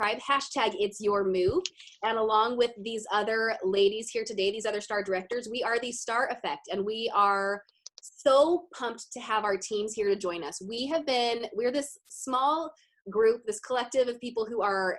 hashtag It's Your Move. And along with these other ladies here today, these other star directors, we are the Star Effect, and we are so pumped to have our teams here to join us. We're this small group, this collective of people who are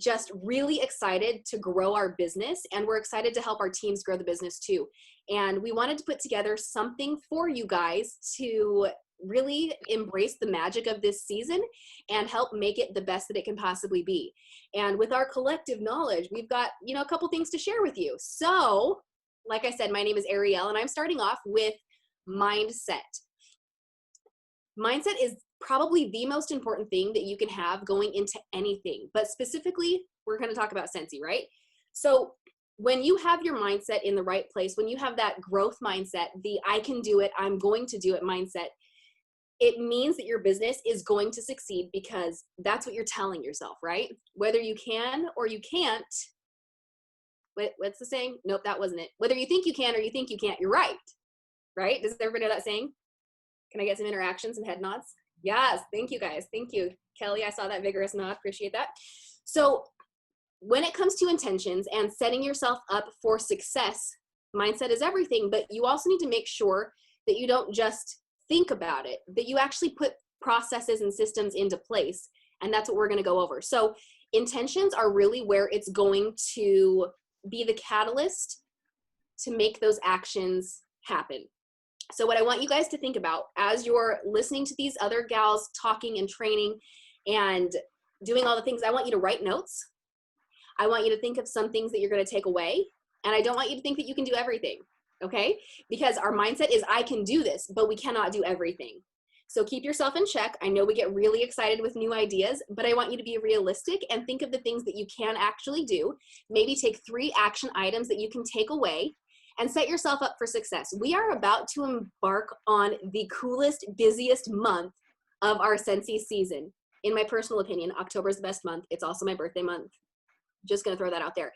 just really excited to grow our business, and we're excited to help our teams grow the business too. And we wanted to put together something for you guys to really embrace the magic of this season and help make it the best that it can possibly be. And with our collective knowledge, we've got, a couple things to share with you. So, like I said, my name is Ariel, and I'm starting off with mindset. Mindset is probably the most important thing that you can have going into anything, but specifically, we're going to talk about Scentsy, right? So when you have your mindset in the right place, when you have that growth mindset, the I can do it, I'm going to do it mindset, it means that your business is going to succeed because that's what you're telling yourself, right? Whether you can or you can't. What's the saying? Nope, that wasn't it. Whether you think you can or you think you can't, you're right. Right? Does everybody know that saying? Can I get some interactions and head nods? Yes, thank you guys. Thank you. Kelly, I saw that vigorous nod. Appreciate that. So when it comes to intentions and setting yourself up for success, mindset is everything, but you also need to make sure that you don't just think about it, that you actually put processes and systems into place. And that's what we're going to go over. So intentions are really where it's going to be the catalyst to make those actions happen. So what I want you guys to think about as you're listening to these other gals talking and training and doing all the things, I want you to write notes. I want you to think of some things that you're going to take away. And I don't want you to think that you can do everything, okay? Because our mindset is I can do this, but we cannot do everything. So keep yourself in check. I know we get really excited with new ideas, but I want you to be realistic and think of the things that you can actually do. Maybe take 3 action items that you can take away and set yourself up for success. We are about to embark on the coolest, busiest month of our Scentsy season. In my personal opinion, October is the best month. It's also my birthday month. Just gonna throw that out there.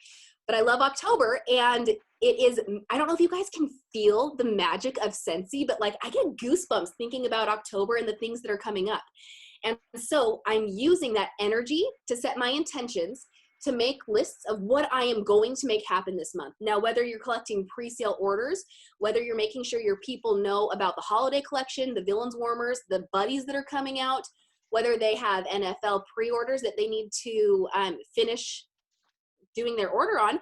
But I love October, and it is, I don't know if you guys can feel the magic of Scentsy, but like I get goosebumps thinking about October and the things that are coming up. And so I'm using that energy to set my intentions, to make lists of what I am going to make happen this month. Now, whether you're collecting pre-sale orders, whether you're making sure your people know about the holiday collection, the villains warmers, the buddies that are coming out, whether they have NFL pre-orders that they need to finish doing their order on,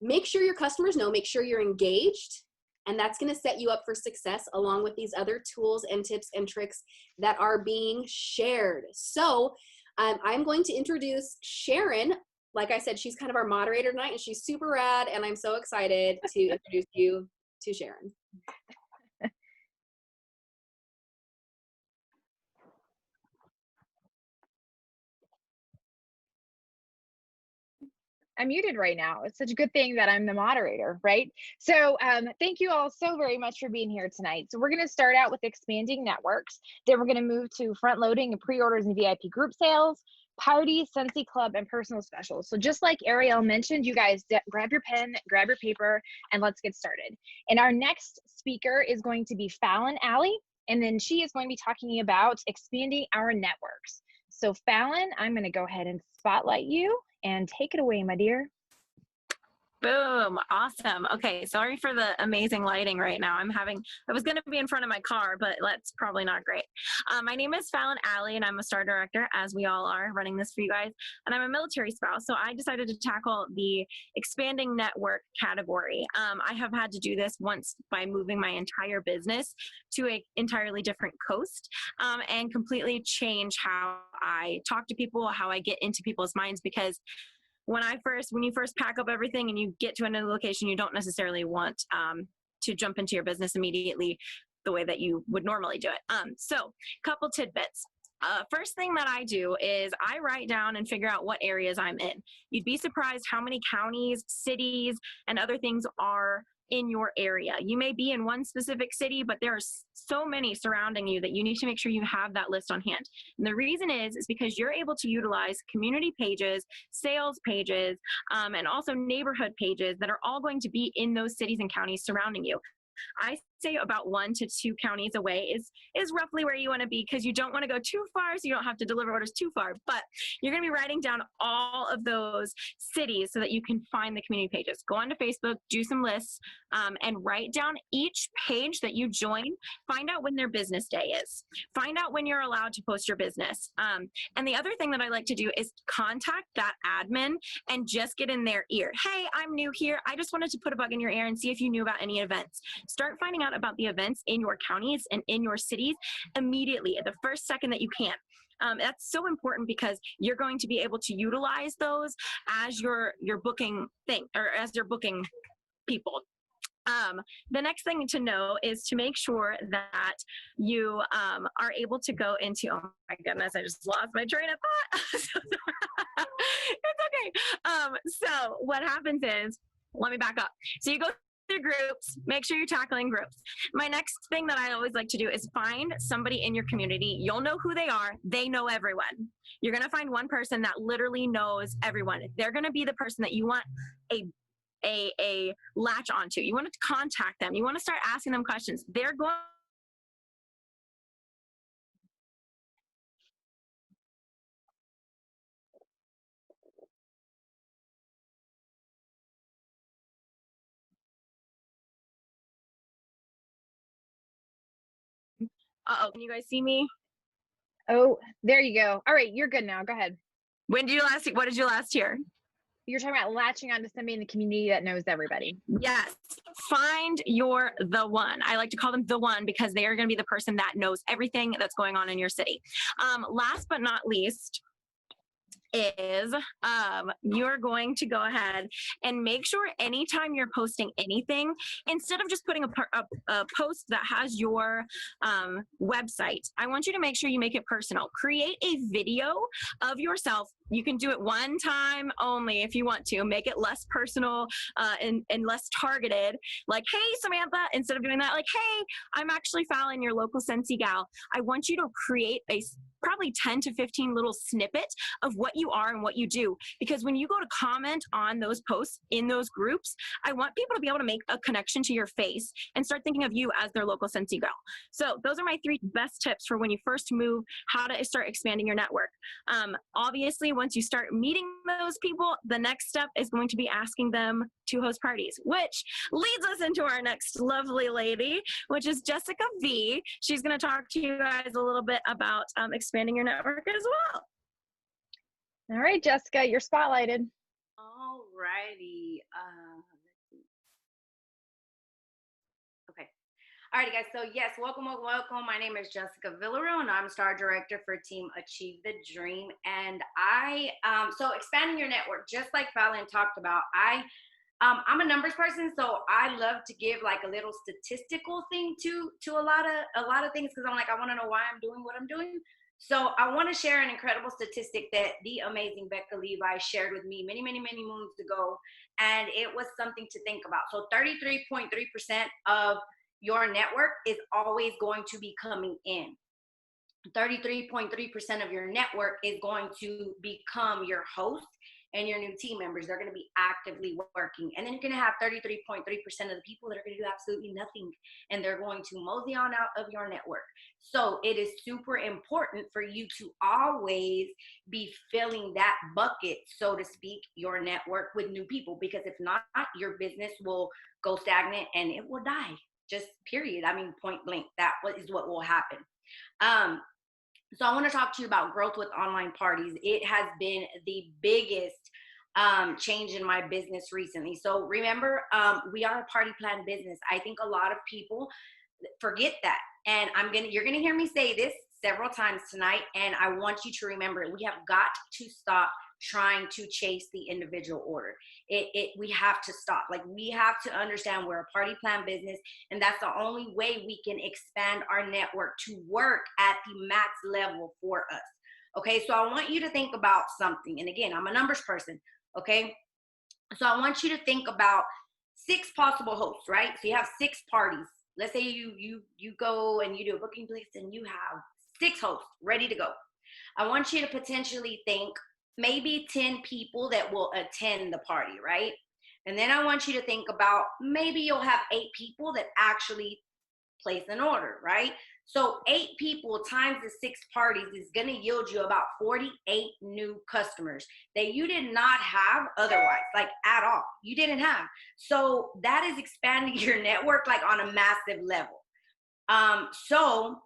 make sure your customers know, make sure you're engaged, and that's going to set you up for success along with these other tools and tips and tricks that are being shared. So I'm going to introduce Sharon. Like I said, she's kind of our moderator tonight, and she's super rad, and I'm so excited to introduce you to Sharon. I'm muted right now. It's such a good thing that I'm the moderator, right? So thank you all so very much for being here tonight. So we're going to start out with expanding networks. Then we're going to move to front loading and pre-orders and VIP group sales, parties, Scentsy Club, and personal specials. So just like Ariel mentioned, you guys grab your pen, grab your paper, and let's get started. And our next speaker is going to be Fallon Alley, and then she is going to be talking about expanding our networks. So Fallon, I'm going to go ahead and spotlight you and take it away, my dear. Boom. Awesome. Okay. Sorry for the amazing lighting right now. I was going to be in front of my car, but that's probably not great. My name is Fallon Alley, and I'm a star director, as we all are, running this for you guys. And I'm a military spouse. So I decided to tackle the expanding network category. I have had to do this once by moving my entire business to an entirely different coast, and completely change how I talk to people, how I get into people's minds, because when you first pack up everything and you get to another location, you don't necessarily want to jump into your business immediately the way that you would normally do it. So couple tidbits. First thing that I do is I write down and figure out what areas I'm in. You'd be surprised how many counties, cities, and other things are in your area. You may be in one specific city, but there are so many surrounding you that you need to make sure you have that list on hand. And the reason is because you're able to utilize community pages, sales pages, and also neighborhood pages that are all going to be in those cities and counties surrounding you. I say about 1 to 2 counties away is roughly where you want to be, because you don't want to go too far, so you don't have to deliver orders too far. But you're going to be writing down all of those cities so that you can find the community pages. Go onto Facebook, do some lists, and write down each page that you join. Find out when their business day is. Find out when you're allowed to post your business. And the other thing that I like to do is contact that admin and just get in their ear. Hey, I'm new here. I just wanted to put a bug in your ear and see if you knew about any events. Start finding out about the events in your counties and in your cities immediately, at the first second that you can. That's so important, because you're going to be able to utilize those as your booking thing, or as your booking people. The next thing to know is to make sure that you are able to go into, oh my goodness, I just lost my train of thought. It's okay. So what happens is, let me back up. So you go through groups, make sure you're tackling groups. My next thing that I always like to do is find somebody in your community. You'll know who they are. They know everyone. You're going to find one person that literally knows everyone. They're going to be the person that you want a latch onto. You want to contact them. You want to start asking them questions. They're going uh-oh, can you guys see me? Oh, there you go. All right, you're good now. Go ahead. What did you last hear? You're talking about latching onto somebody in the community that knows everybody. Yes. Find the one. I like to call them the one, because they are going to be the person that knows everything that's going on in your city. Last but not least is you're going to go ahead and make sure anytime you're posting anything, instead of just putting a post that has your website, I want you to make sure you make it personal. Create a video of yourself. You can do it one time only if you want to. Make it less personal and less targeted. Like, hey, Samantha, instead of doing that, like, hey, I'm actually Fallon, your local Scentsy gal. I want you to create a probably 10 to 15 little snippets of what you are and what you do. Because when you go to comment on those posts in those groups, I want people to be able to make a connection to your face and start thinking of you as their local Scentsy girl. So those are my 3 best tips for when you first move, how to start expanding your network. Obviously, once you start meeting those people, the next step is going to be asking them to host parties, which leads us into our next lovely lady, which is Jessica V. She's going to talk to you guys a little bit about expanding your network as well. All right, Jessica, you're spotlighted. All righty. Okay. All righty, guys. So yes, welcome. My name is Jessica Villarreal, and I'm Star Director for Team Achieve the Dream. And so expanding your network, just like Fallon talked about, I'm a numbers person, so I love to give like a little statistical thing to a lot of things, because I'm like, I want to know why I'm doing what I'm doing. So I want to share an incredible statistic that the amazing Becca Levi shared with me many moons ago, and it was something to think about. So 33.3% of your network is always going to be coming in. 33.3% of your network is going to become your host and your new team members. They're going to be actively working. And then you're going to have 33.3% of the people that are going to do absolutely nothing, and they're going to mosey on out of your network. So it is super important for you to always be filling that bucket, so to speak, your network with new people, because if not, your business will go stagnant and it will die. Just period. I mean, point blank, that is what will happen. So I want to talk to you about growth with online parties. It has been the biggest change in my business recently. So remember, we are a party plan business. I think a lot of people forget that. And you're gonna hear me say this several times tonight, and I want you to remember it. We have got to stop trying to chase the individual order. We have to stop. Like, we have to understand we're a party plan business, and that's the only way we can expand our network to work at the max level for us. Okay, so I want you to think about something. And again, I'm a numbers person. Okay, so I want you to think about 6 possible hosts, right? So you have 6 parties. Let's say you go and you do a booking list and you have 6 hosts ready to go. I want you to potentially think maybe 10 people that will attend the party, right? And then I want you to think about maybe you'll have 8 people that actually place an order, right? So 8 people times the 6 parties is going to yield you about 48 new customers that you did not have otherwise, like at all. You didn't have. So that is expanding your network like on a massive level. So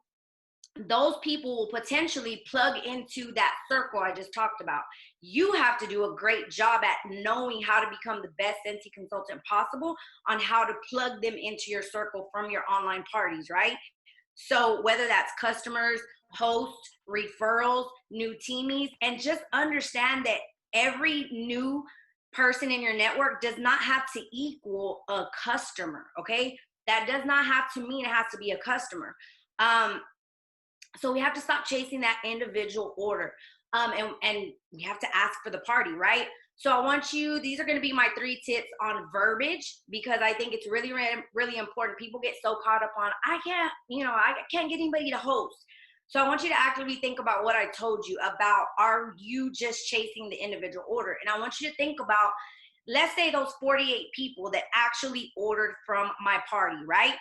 those people will potentially plug into that circle I just talked about. You have to do a great job at knowing how to become the best Scentsy consultant possible on how to plug them into your circle from your online parties, right? So whether that's customers, hosts, referrals, new teamies, and just understand that every new person in your network does not have to equal a customer, okay? That does not have to mean it has to be a customer. So we have to stop chasing that individual order. And we have to ask for the party, right? So I want you, these are going to be my 3 tips on verbiage, because I think it's really, really important. People get so caught up on, I can't get anybody to host. So I want you to actively think about what I told you about, are you just chasing the individual order? And I want you to think about, let's say those 48 people that actually ordered from my party, right?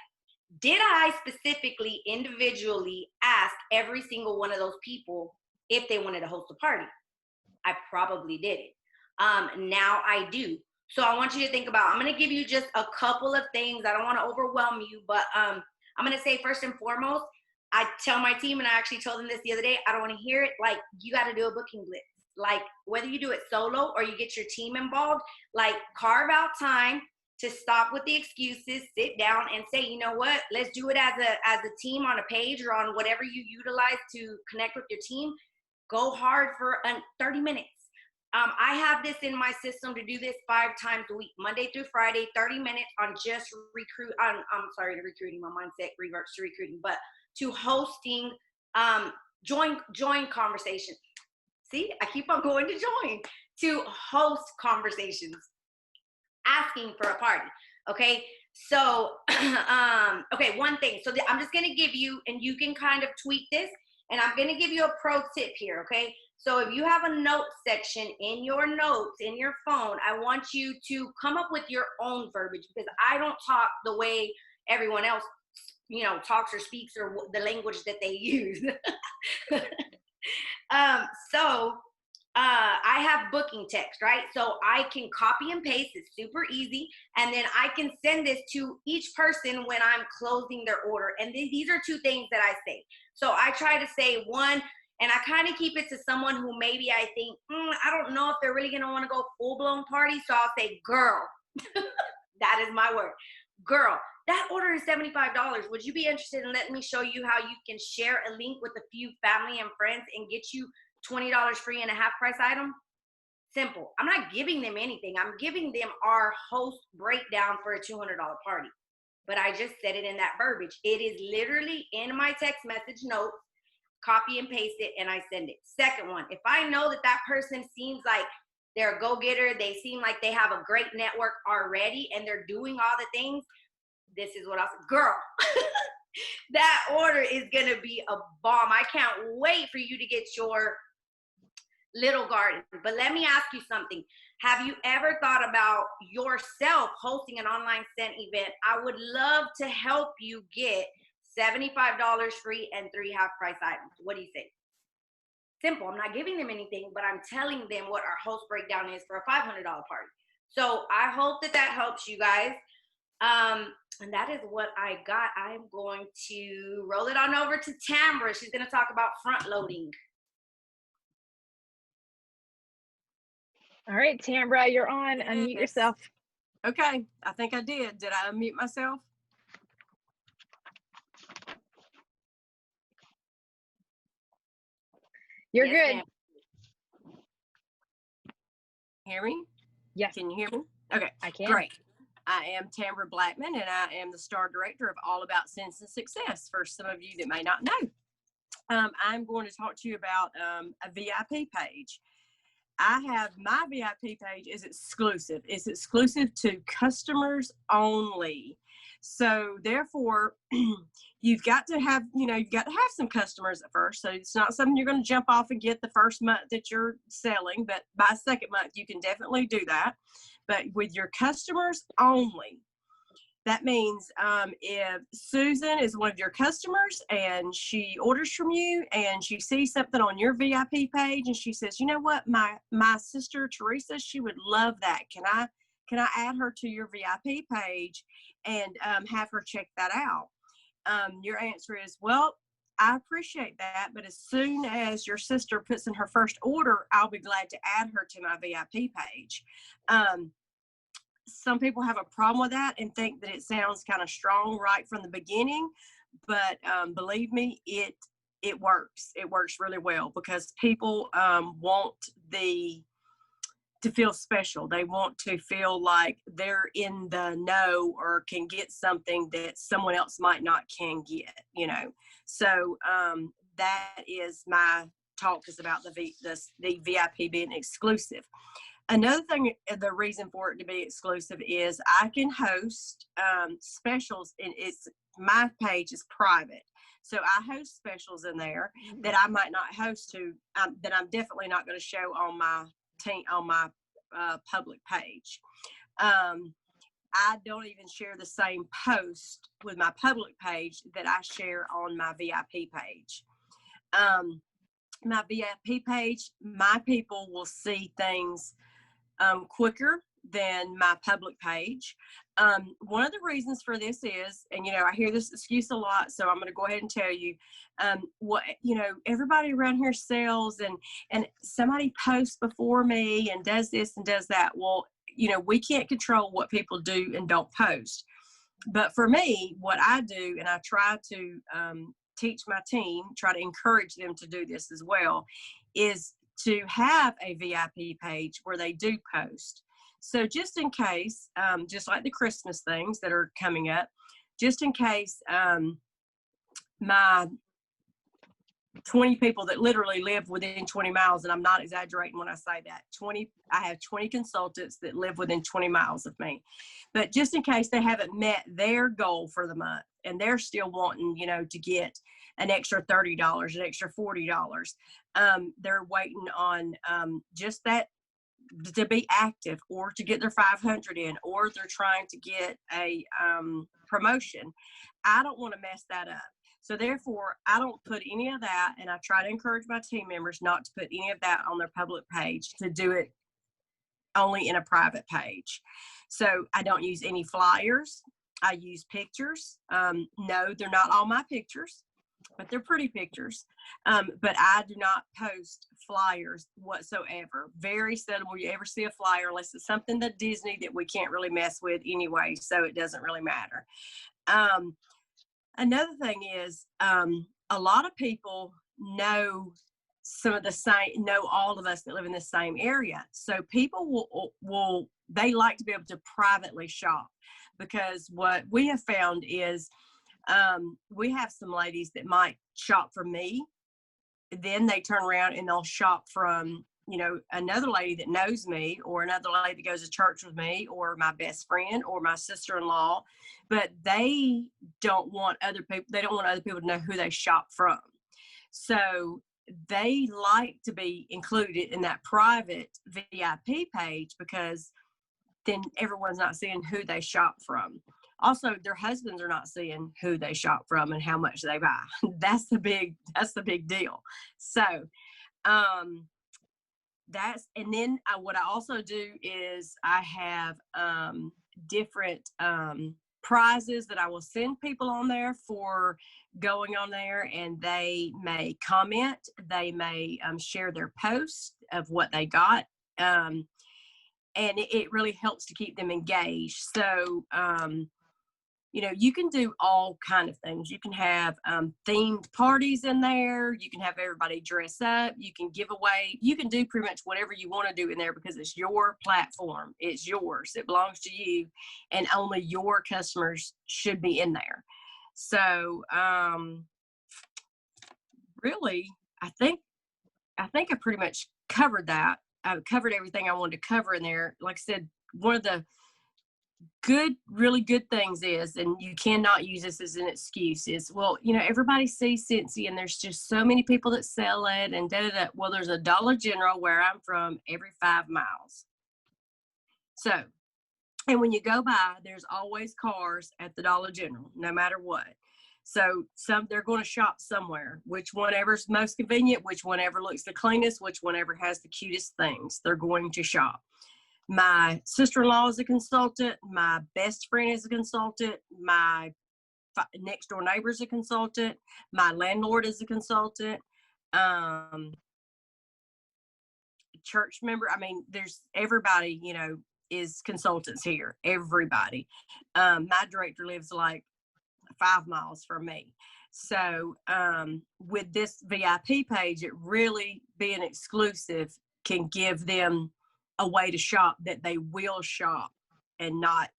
Did I specifically, individually ask every single one of those people if they wanted to host a party? I probably didn't. Now I do. So I want you to think about, I'm going to give you just a couple of things. I don't want to overwhelm you, but I'm going to say first and foremost, I tell my team, and I actually told them this the other day, I don't want to hear it, like, you got to do a booking blitz. Like, whether you do it solo or you get your team involved, like, carve out time to stop with the excuses, sit down and say, you know what, let's do it as a team on a page or on whatever you utilize to connect with your team. Go hard for 30 minutes. I have this in my system to do this 5 times a week, Monday through Friday, 30 minutes on just recruiting, my mindset reverts to recruiting, but to hosting, join conversations. See, I keep on going to join, to host conversations, asking for a party. Okay. So, okay. One thing. So I'm just going to give you, and you can kind of tweak this, and I'm going to give you a pro tip here. Okay. So if you have a note section in your notes, in your phone, I want you to come up with your own verbiage, because I don't talk the way everyone else, talks or speaks, or the language that they use. I have booking text, right? So I can copy and paste. It's super easy. And then I can send this to each person when I'm closing their order. And these are 2 things that I say. So I try to say one, and I kind of keep it to someone who maybe I think, I don't know if they're really going to want to go full-blown party. So I'll say, girl, that is my word. Girl, that order is $75. Would you be interested in letting me show you how you can share a link with a few family and friends and get you $20 free and a half price item? Simple. I'm not giving them anything. I'm giving them our host breakdown for a $200 party. But I just said it in that verbiage. It is literally in my text message notes, copy and paste it, and I send it. Second one, if I know that person seems like they're a go-getter, they seem like they have a great network already, and they're doing all the things, this is what I'll say. Girl, that order is going to be a bomb. I can't wait for you to get your little garden. But let me ask you something. Have you ever thought about yourself hosting an online scent event? I would love to help you get $75 free and 3 half-price items. What do you think? Simple. I'm not giving them anything, but I'm telling them what our host breakdown is for a $500 party. So I hope that helps you guys. And that is what I got. I'm going to roll it on over to Tambra. She's going to talk about front loading. All right, Tambra, you're on. Yes. Unmute yourself. Okay, I think I did. Did I unmute myself? You're Yes, good. ma'am. Hear me? Yes, Can you hear me? Okay, I can. great. I am Tambra Blackman, and I am the star director of All About Sense and Success, for some of you that may not know. I'm going to talk to you about a VIP page. I have my VIP page is exclusive. It's exclusive to customers only. So therefore, you've got to have some customers at first. So it's not something you're going to jump off and get the first month that you're selling, but by second month, you can definitely do that. But with your customers only, That means if Susan is one of your customers and she orders from you and she sees something on your VIP page and she says, you know what, my sister Teresa, she would love that. Can I add her to your VIP page and have her check that out? Your answer is, well, I appreciate that, but as soon as your sister puts in her first order, I'll be glad to add her to my VIP page. Some people have a problem with that and think that it sounds kind of strong right from the beginning, but believe me, it works. It works really well because people want to feel special. They want to feel like they're in the know or can get something that someone else might not can get, you know. So that is my talk, is about the VIP being exclusive. Another thing, the reason for it to be exclusive is I can host specials, and my page is private. So I host specials in there that I might not host that I'm definitely not going to show on my public page. I don't even share the same post with my public page that I share on my VIP page. My VIP page, my people will see things quicker than my public page. One of the reasons for this is, and I hear this excuse a lot, so I'm going to go ahead and tell you, everybody around here sells, and somebody posts before me and does this and does that. Well, we can't control what people do and don't post. But for me, what I do, and I try to teach my team, try to encourage them to do this as well, is to have a VIP page where they do post. So just in case, just like the Christmas things that are coming up, just in case my 20 people that literally live within 20 miles, and I'm not exaggerating when I say that, I have 20 consultants that live within 20 miles of me. But just in case they haven't met their goal for the month and they're still wanting, to get an extra $30, an extra $40, they're waiting on just that to be active, or to get their 500 in, or they're trying to get a promotion. I don't want to mess that up. So therefore, I don't put any of that, and I try to encourage my team members not to put any of that on their public page, to do it only in a private page. So I don't use any flyers. I use pictures. No, they're not all my pictures, but they're pretty pictures. But I do not post flyers whatsoever. Very seldom will you ever see a flyer, unless it's something that Disney that we can't really mess with anyway, so it doesn't really matter. Another thing is, a lot of people know all of us that live in the same area. So people they like to be able to privately shop, because what we have found is, we have some ladies that might shop from me, then they turn around and they'll shop from, another lady that knows me, or another lady that goes to church with me, or my best friend, or my sister-in-law, but they don't want other people to know who they shop from. So they like to be included in that private VIP page, because then everyone's not seeing who they shop from. Also, their husbands are not seeing who they shop from and how much they buy. That's the big deal. So, and then what I also do is I have different prizes that I will send people on there for going on there, and they may comment, they may share their post of what they got, and it really helps to keep them engaged. So you can do all kind of things. You can have themed parties in there. You can have everybody dress up. You can give away. You can do pretty much whatever you want to do in there, because it's your platform. It's yours. It belongs to you, and only your customers should be in there. So really, I think I pretty much covered that. I covered everything I wanted to cover in there. Like I said, one of the really good things is, and you cannot use this as an excuse, is, well, everybody sees Scentsy and there's just so many people that sell it and da-da-da. Well, there's a Dollar General where I'm from every 5 miles. So And when you go by, there's always cars at the Dollar General, no matter what. So they're going to shop somewhere, which one ever's most convenient, which one ever looks the cleanest, which one ever has the cutest things. They're going to shop. My sister-in-law is a consultant. My best friend is a consultant. My next door neighbor is a consultant. My landlord is a consultant. Church member. I mean, there's everybody, is consultants here. Everybody. My director lives like 5 miles from me. So with this VIP page, it really being exclusive can give them a way to shop that they will shop and not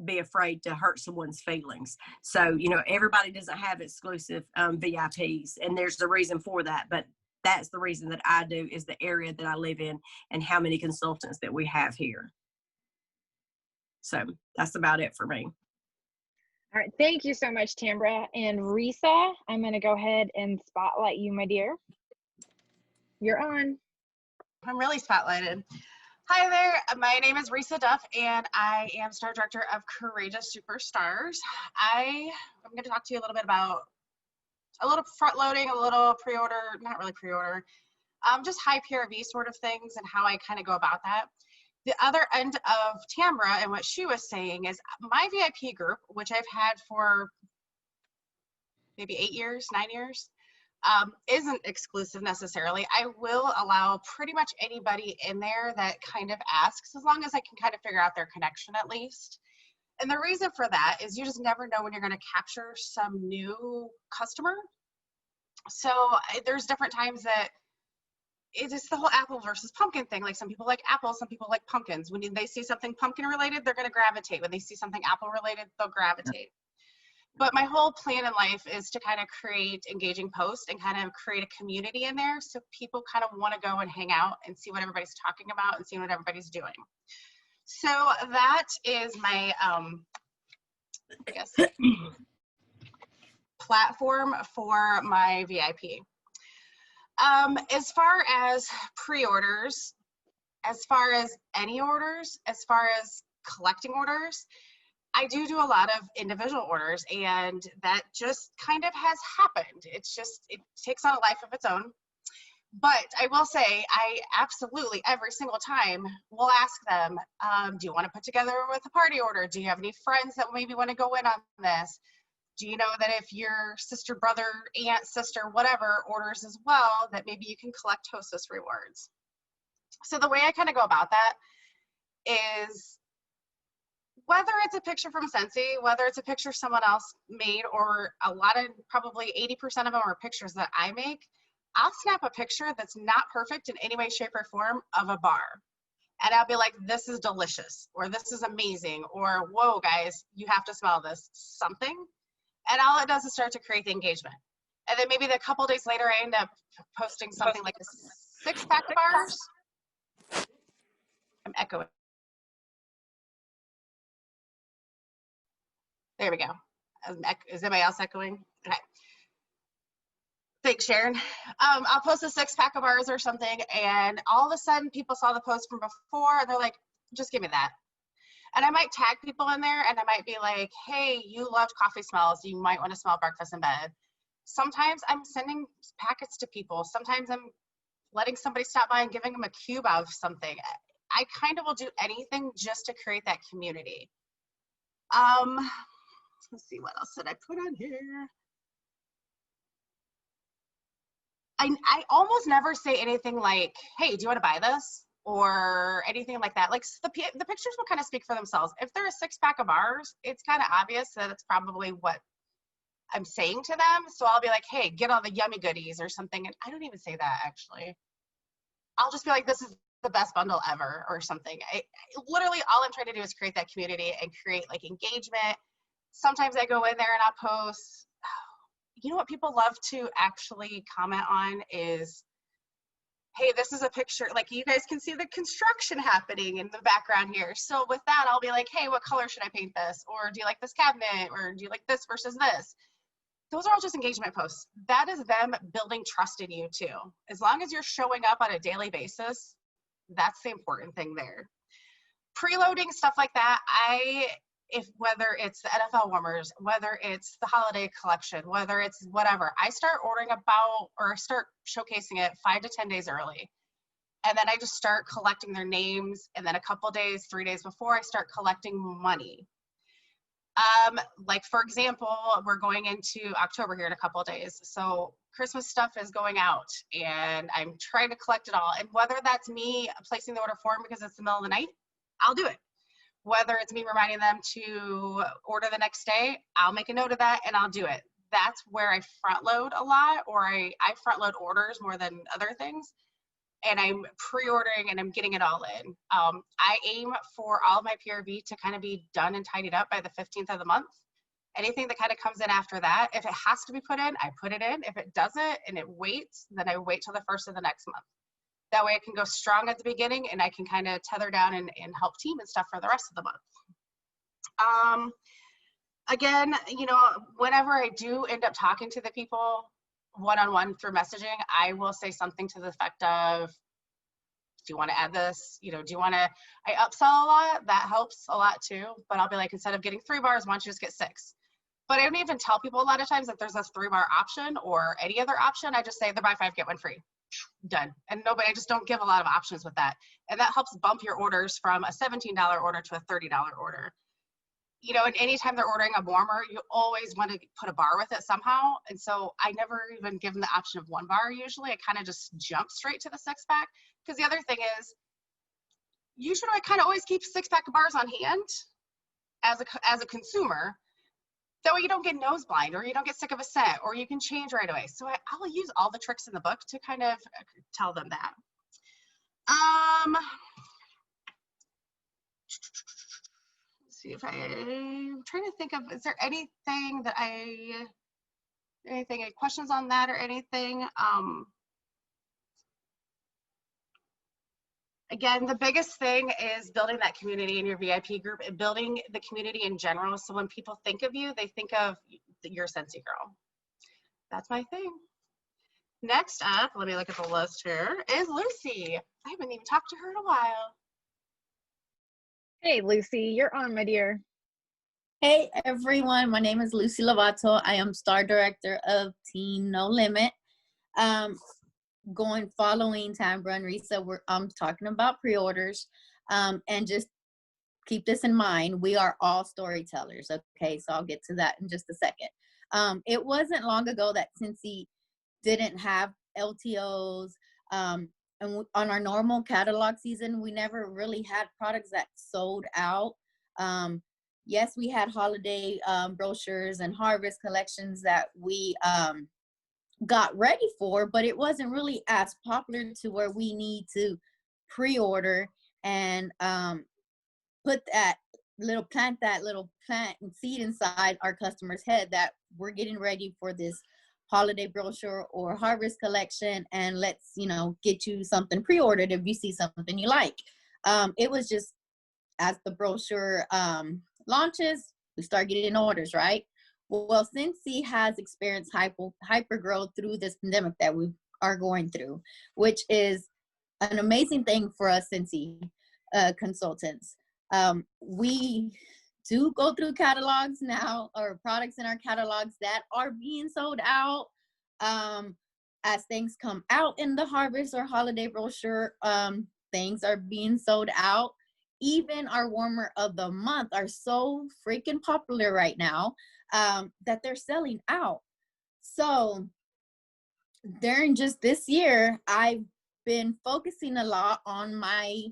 be afraid to hurt someone's feelings. So, everybody doesn't have exclusive VIPs, and there's a reason for that. But that's the reason that I do, is the area that I live in and how many consultants that we have here. So that's about it for me. All right. Thank you so much, Tambra. And Risa, I'm going to go ahead and spotlight you, my dear. You're on. I'm really spotlighted. Hi there. My name is Risa Duff, and I am Star Director of Courageous Superstars. I'm going to talk to you a little bit about a little front loading, a little pre-order, not really pre-order, just high PRV sort of things and how I kind of go about that. The other end of Tambra and what she was saying is my VIP group, which I've had for maybe 8 years, 9 years, isn't exclusive necessarily. I will allow pretty much anybody in there that kind of asks, as long as I can kind of figure out their connection at least. And the reason for that is you just never know when you're going to capture some new customer. So there's different times that it's the whole apple versus pumpkin thing. Like some people like apples, some people like pumpkins. When they see something pumpkin related, they're going to gravitate. When they see something apple related, they'll gravitate. But my whole plan in life is to kind of create engaging posts and kind of create a community in there so people kind of want to go and hang out and see what everybody's talking about and see what everybody's doing. So that is my, I guess, platform for my VIP. As far as pre-orders, as far as any orders, as far as collecting orders, I do a lot of individual orders, and that just kind of has happened. It takes on a life of its own. But I will say, I absolutely, every single time, will ask them, do you want to put together with a party order? Do you have any friends that maybe want to go in on this? Do you know that if your sister, brother, aunt, sister, whatever orders as well, that maybe you can collect hostess rewards? So the way I kind of go about that is, whether it's a picture from Scentsy, whether it's a picture someone else made, or a lot of, probably 80% of them are pictures that I make, I'll snap a picture that's not perfect in any way, shape, or form of a bar. And I'll be like, this is delicious, or this is amazing, or whoa, guys, you have to smell this, something. And all it does is start to create the engagement. And then maybe a couple days later, I end up posting something like a 6-pack of bars. I'm echoing. There we go. Is anybody else echoing? Okay. Thanks, Sharon. I'll post a 6-pack of bars or something, and all of a sudden people saw the post from before, and they're like, just give me that. And I might tag people in there, and I might be like, hey, you loved coffee smells. You might want to smell breakfast in bed. Sometimes I'm sending packets to people. Sometimes I'm letting somebody stop by and giving them a cube of something. I kind of will do anything just to create that community. Let's see, what else did I put on here? I almost never say anything like, hey, do you want to buy this? Or anything like that. Like the pictures will kind of speak for themselves. If they're a 6-pack of bars, it's kind of obvious that it's probably what I'm saying to them. So I'll be like, hey, get all the yummy goodies or something. And I don't even say that, actually. I'll just be like, this is the best bundle ever or something. Literally all I'm trying to do is create that community and create like engagement. Sometimes I go in there and I'll post, you know what people love to actually comment on is, hey, this is a picture, like you guys can see the construction happening in the background here. So with that, I'll be like, hey, what color should I paint this? Or do you like this cabinet? Or do you like this versus this? Those are all just engagement posts. That is them building trust in you too. As long as you're showing up on a daily basis, that's the important thing there. preloading, stuff like that, whether it's the NFL warmers, whether it's the holiday collection, whether it's whatever, I start ordering start showcasing it 5 to 10 days early. And then I just start collecting their names. And then a couple days, 3 days before, I start collecting money. Like for example, we're going into October here in a couple of days. So Christmas stuff is going out and I'm trying to collect it all. And whether that's me placing the order for them because it's the middle of the night, I'll do it. Whether it's me reminding them to order the next day, I'll make a note of that and I'll do it. That's where I front load a lot, or I front load orders more than other things. And I'm pre-ordering and I'm getting it all in. I aim for all of my PRV to kind of be done and tidied up by the 15th of the month. Anything that kind of comes in after that, if it has to be put in, I put it in. If it doesn't and it waits, then I wait till the first of the next month. That way I can go strong at the beginning and I can kind of tether down and help team and stuff for the rest of the month. Again, you know, whenever I do end up talking to the people one-on-one through messaging, I will say something to the effect of, do you want to add this? You know, do you want to, I upsell a lot, that helps a lot too, but I'll be like, instead of getting 3 bars, why don't you just get 6? But I don't even tell people a lot of times that there's a 3-bar option or any other option. I just say they're buy 5, get 1 free. Done. And I just don't give a lot of options with that. And that helps bump your orders from a $17 order to a $30 order. You know, and anytime they're ordering a warmer, you always want to put a bar with it somehow. And so I never even give them the option of 1 bar usually. I kind of just jump straight to the 6-pack. Because the other thing is, usually I kind of always keep 6-pack of bars on hand as a consumer. That way you don't get nose blind or you don't get sick of a scent or you can change right away. So I'll use all the tricks in the book to kind of tell them that. See if I'm trying to think of, is there anything that any questions on that or anything? Again, the biggest thing is building that community in your VIP group and building the community in general. So when people think of you, they think of your Scentsy girl. That's my thing. Next up, let me look at the list here, is Lucy. I haven't even talked to her in a while. Hey, Lucy, you're on, my dear. Hey everyone, my name is Lucy Lovato. I am Star Director of Team No Limit. Following Tambra and Risa, I'm talking about pre-orders. And just keep this in mind, we are all storytellers, okay? So I'll get to that in just a second. It wasn't long ago that Scentsy didn't have LTOs. And on our normal catalog season, we never really had products that sold out. Yes, we had holiday brochures and harvest collections that we got ready for, but it wasn't really as popular to where we need to pre-order and plant that little plant and seed inside our customer's head that we're getting ready for this holiday brochure or harvest collection, and let's, you know, get you something pre-ordered if you see something you like. It was just as the brochure launches, we start getting orders, right? Well, Scentsy has experienced hyper growth through this pandemic that we are going through, which is an amazing thing for us Scentsy consultants. We do go through catalogs now, or products in our catalogs that are being sold out. As things come out in the harvest or holiday brochure, things are being sold out. Even our warmer of the month are so freaking popular right now that they're selling out. So during just this year, I've been focusing a lot on my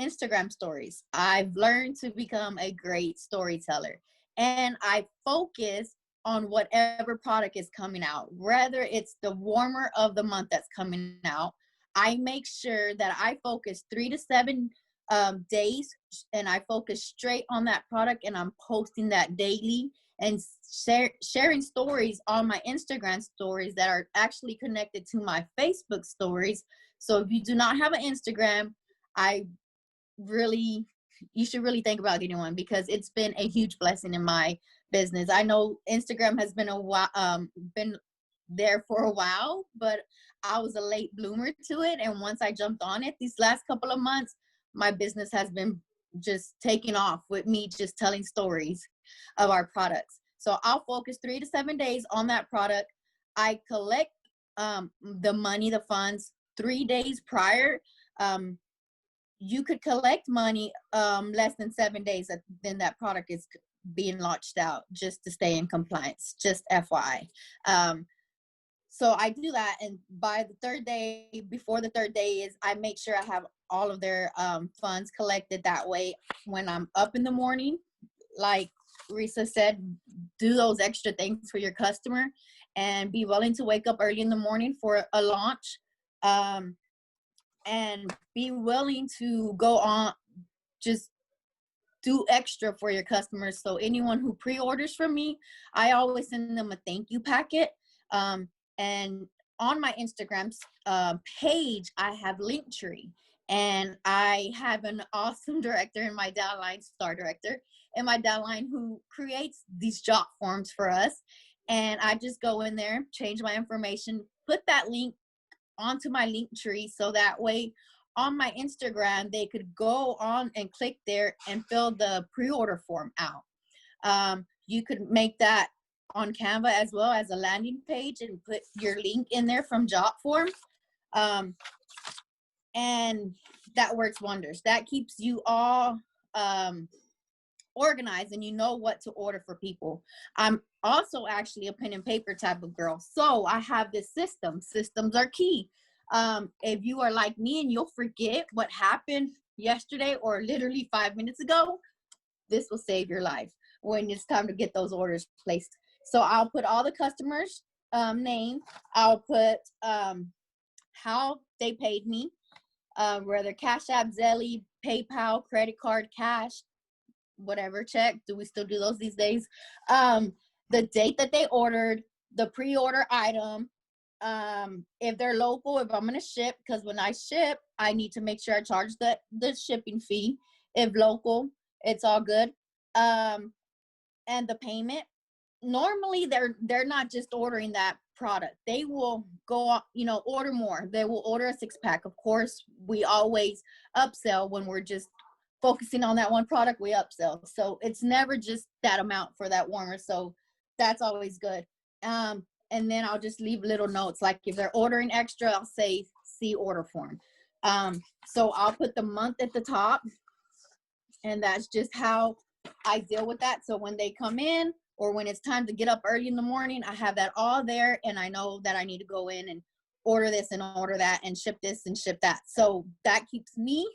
Instagram stories. I've learned to become a great storyteller, and I focus on whatever product is coming out, whether it's the warmer of the month that's coming out. I make sure that I focus 3 to 7 days, and I focus straight on that product, and I'm posting that daily and sharing stories on my Instagram stories that are actually connected to my Facebook stories. So if you do not have an Instagram, you should really think about getting one, because it's been a huge blessing in my business. I know Instagram has been been there for a while, but I was a late bloomer to it, and once I jumped on it these last couple of months, my business has been just taking off with me just telling stories of our products. So I'll focus 3 to 7 days on that product. I collect the money, the funds 3 days prior. You could collect money less than 7 days, then that product is being launched out, just to stay in compliance, just FYI. So I do that, and by the third day, before the third day is, I make sure I have all of their funds collected. That way, when I'm up in the morning, like Risa said, do those extra things for your customer and be willing to wake up early in the morning for a launch, and be willing to go on, just do extra for your customers. So anyone who pre-orders from me, I always send them a thank you packet. And on my Instagram page, I have Linktree, and I have an awesome director in my downline, star director in my downline, who creates these job forms for us. And I just go in there, change my information, put that link onto my Linktree, so that way on my Instagram, they could go on and click there and fill the pre-order form out. You could make that on Canva as well as a landing page and put your link in there from job form. And that works wonders. That keeps you all organized, and you know what to order for people. I'm also actually a pen and paper type of girl. So I have this system. Systems are key. If you are like me and you'll forget what happened yesterday or literally 5 minutes ago, this will save your life when it's time to get those orders placed. So I'll put all the customers' name. I'll put how they paid me, whether Cash App, Zelle, PayPal, credit card, cash, whatever, check. Do we still do those these days? The date that they ordered, the pre-order item, if they're local, if I'm going to ship, because when I ship, I need to make sure I charge the shipping fee. If local, it's all good. And the payment. Normally they're not just ordering that product. They will go, order more. They will order a 6-pack. Of course, we always upsell when we're just focusing on that one product, we upsell. So it's never just that amount for that warmer. So that's always good. And then I'll just leave little notes. Like if they're ordering extra, I'll say, see order form. So I'll put the month at the top, and that's just how I deal with that. So when they come in, or when it's time to get up early in the morning, I have that all there, and I know that I need to go in and order this and order that and ship this and ship that. So that keeps me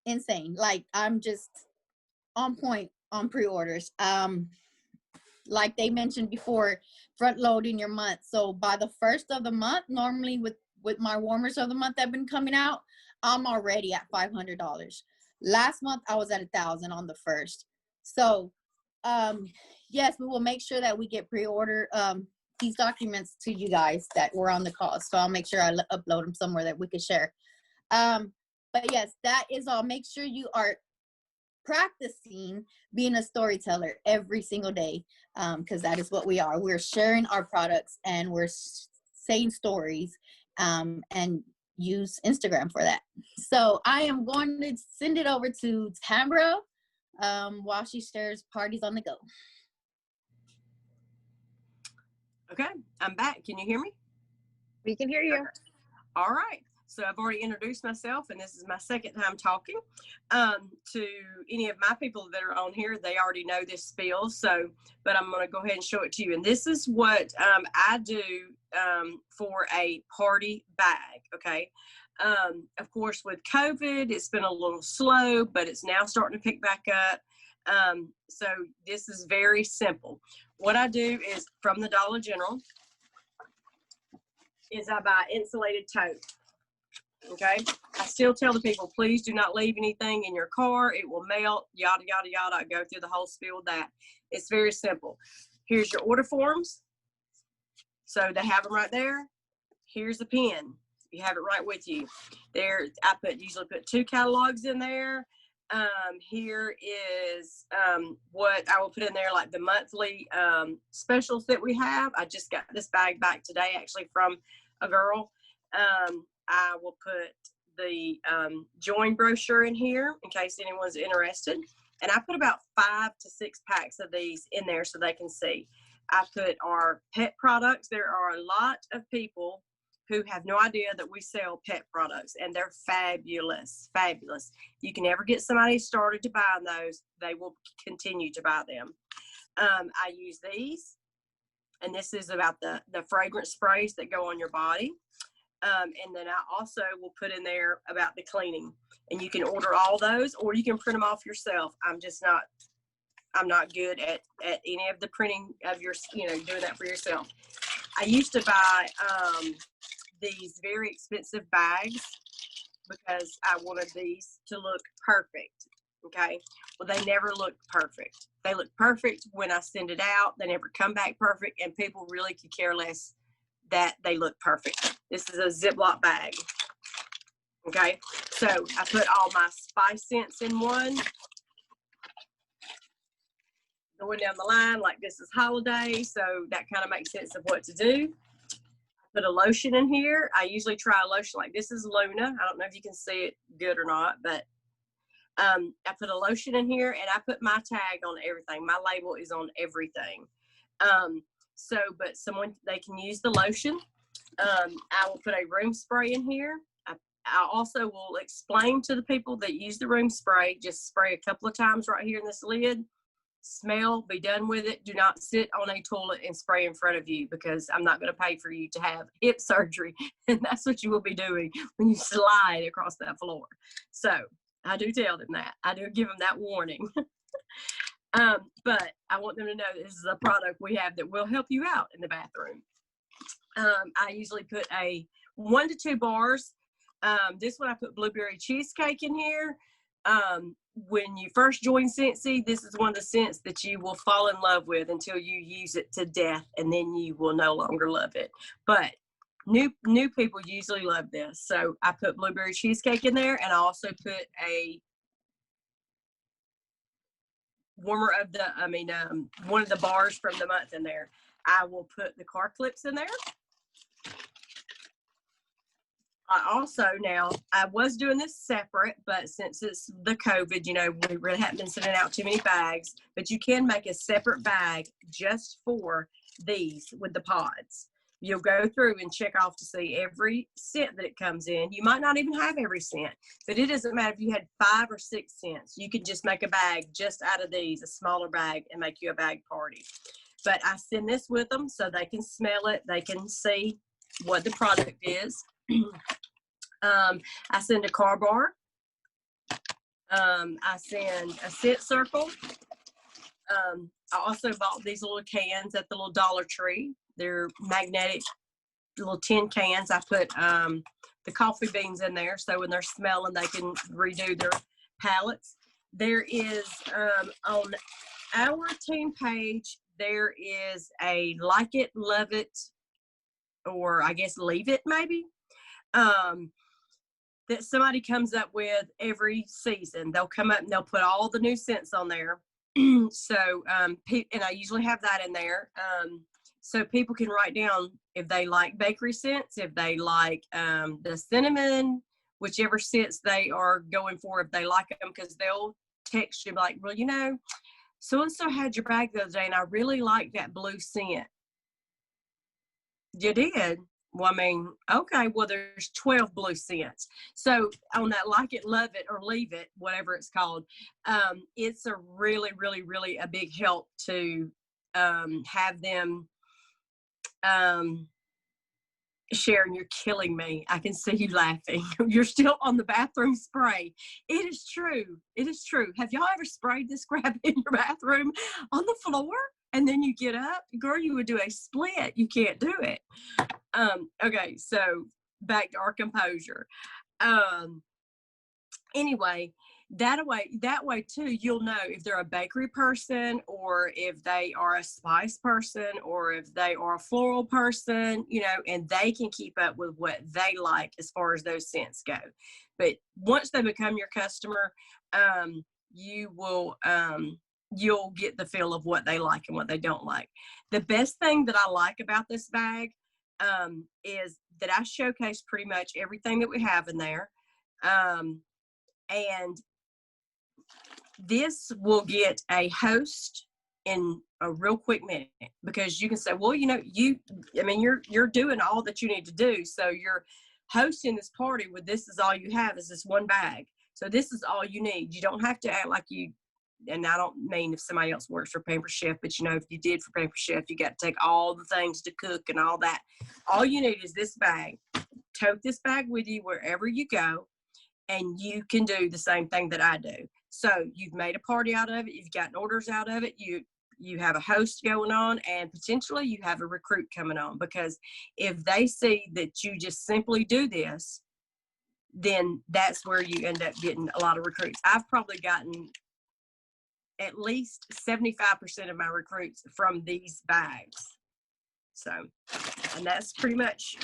insane. Like I'm just on point on pre-orders. Like they mentioned before, front loading your month. So by the first of the month, normally with my warmers of the month that have been coming out, I'm already at $500. Last month I was at 1,000 on the first. So yes, we will make sure that we get pre-order these documents to you guys that were on the call. So I'll make sure I upload them somewhere that we can share. But yes, that is all. Make sure you are practicing being a storyteller every single day, because that is what we are. We're sharing our products and we're saying stories, and use Instagram for that. So I am going to send it over to Tambra while she shares parties on the go. Okay, I'm back. Can you hear me? We can hear you. Okay. All right. So I've already introduced myself, and this is my second time talking. To any of my people that are on here, they already know this spiel. So, but I'm going to go ahead and show it to you. And this is what I do for a party bag. Okay. Of course, with COVID, it's been a little slow, but it's now starting to pick back up. So this is very simple. What I do is from the Dollar General is I buy insulated tote. Okay. I still tell the people, please do not leave anything in your car. It will melt, yada, yada, yada. I go through the whole spiel with that. It's very simple. Here's your order forms. So they have them right there. Here's the pen. You have it right with you. There, I usually put 2 catalogs in there. Here is what I will put in there, like the monthly specials that we have. I just got this bag back today, actually, from a girl. I will put the join brochure in here in case anyone's interested. And I put about 5 to 6 packs of these in there so they can see. I put our pet products. There are a lot of people who have no idea that we sell pet products, and they're fabulous, fabulous. You can ever get somebody started to buy those, they will continue to buy them. I use these, and this is about the fragrance sprays that go on your body. And then I also will put in there about the cleaning, and you can order all those, or you can print them off yourself. I'm not good at any of the printing of your, doing that for yourself. I used to buy these very expensive bags because I wanted these to look perfect. Okay. Well, they never look perfect. They look perfect when I send it out. They never come back perfect, and people really could care less that they look perfect. This is a Ziploc bag. Okay. So I put all my spice scents in one. Going down the line, like this is holiday, so that kind of makes sense of what to do. Put a lotion in here. I usually try a lotion like this is Luna. I don't know if you can see it good or not, but I put a lotion in here, and I put my tag on everything. My label is on everything. But they can use the lotion. I will put a room spray in here. I also will explain to the people that use the room spray, just spray a couple of times right here in this lid. Smell, be done with it. Do not sit on a toilet and spray in front of you, because I'm not going to pay for you to have hip surgery, and that's what you will be doing when you slide across that floor. So I do tell them that. I do give them that warning. But I want them to know this is a product we have that will help you out in the bathroom. I usually put 1 to 2 bars. This one I put blueberry cheesecake in here. When you first join Scentsy, this is one of the scents that you will fall in love with until you use it to death, and then you will no longer love it. But new people usually love this. So I put blueberry cheesecake in there, and I also put a one of the bars from the month in there. I will put the car clips in there. I was doing this separate, but since it's the COVID, we really haven't been sending out too many bags, but you can make a separate bag just for these with the pods. You'll go through and check off to see every scent that it comes in. You might not even have every scent, but it doesn't matter if you had 5 or 6 scents. You can just make a bag just out of these, a smaller bag, and make you a bag party. But I send this with them so they can smell it. They can see what the product is. I send a car bar. I send a scent circle. I also bought these little cans at the little Dollar Tree. They're magnetic little tin cans. I put the coffee beans in there, so when they're smelling, they can redo their palettes. There is, on our team page, there is a like it, love it, or I guess leave it maybe, that somebody comes up with every season. They'll come up and they'll put all the new scents on there. So, and I usually have that in there. So people can write down if they like bakery scents, if they like the cinnamon, whichever scents they are going for, if they like them, because they'll text you like, well, so-and-so had your bag the other day, and I really like that blue scent. You did? Well, okay, well, there's 12 blue scents. So on that like it, love it, or leave it, whatever it's called, it's a really, really, really a big help to have them Sharon, you're killing me. I can see you laughing. You're still on the bathroom spray. It is true. It is true. Have y'all ever sprayed this crap in your bathroom on the floor? And then you get up? Girl, you would do a split. You can't do it. Okay, so back to our composure. Anyway, that way too, you'll know if they're a bakery person, or if they are a spice person, or if they are a floral person, and they can keep up with what they like as far as those scents go. But once they become your customer, you'll get the feel of what they like and what they don't like. The best thing that I like about this bag is that I showcase pretty much everything that we have in there. And this will get a host in a real quick minute, because you can say, well, you're doing all that you need to do. So you're hosting this party with, this is all you have is this one bag. So this is all you need. You don't have to act like you, and I don't mean if somebody else works for Pamper Chef, but if you did for Pamper Chef, you got to take all the things to cook and all that. All you need is this bag. Tote this bag with you wherever you go, and you can do the same thing that I do. So you've made a party out of it. You've gotten orders out of it. You have a host going on, and potentially you have a recruit coming on, because if they see that you just simply do this, then that's where you end up getting a lot of recruits. I've probably gotten at least 75% of my recruits from these bags. So, and that's pretty much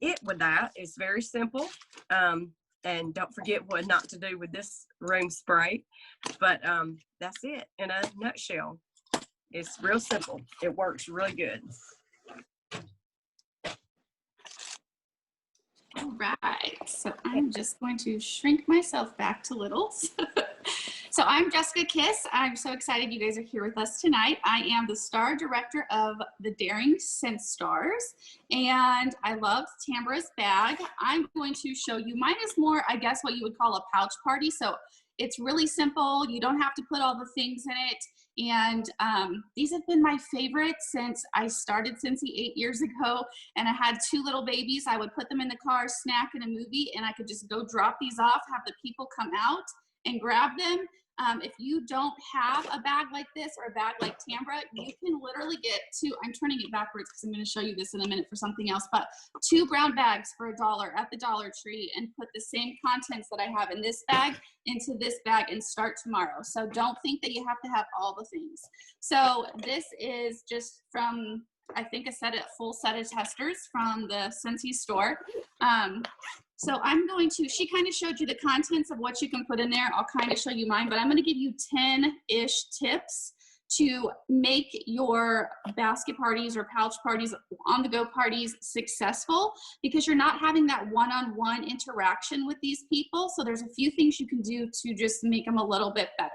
it with that. It's very simple. And don't forget what not to do with this room spray. But that's it in a nutshell. It's real simple. It works really good. All right, so I'm just going to shrink myself back to littles. So I'm Jessica Kiss. I'm so excited you guys are here with us tonight. I am the star director of the Daring Scent Stars, and I love Tambra's bag. I'm going to show you, mine is more, I guess, what you would call a pouch party. So it's really simple. You don't have to put all the things in it. And these have been my favorite since I started Scentsy 8 years ago, and I had 2 little babies. I would put them in the car, snack in a movie, and I could just go drop these off, have the people come out and grab them. If you don't have a bag like this or a bag like Tambra, you can literally get 2, I'm turning it backwards because I'm going to show you this in a minute for something else, but 2 brown bags for $1 at the Dollar Tree, and put the same contents that I have in this bag into this bag and start tomorrow. So don't think that you have to have all the things. So this is just from, I think, a full set of testers from the Scentsy store. So I'm going to, she kind of showed you the contents of what you can put in there. I'll kind of show you mine, but I'm going to give you 10-ish tips to make your basket parties or pouch parties, on-the-go parties successful, because you're not having that one-on-one interaction with these people. So there's a few things you can do to just make them a little bit better.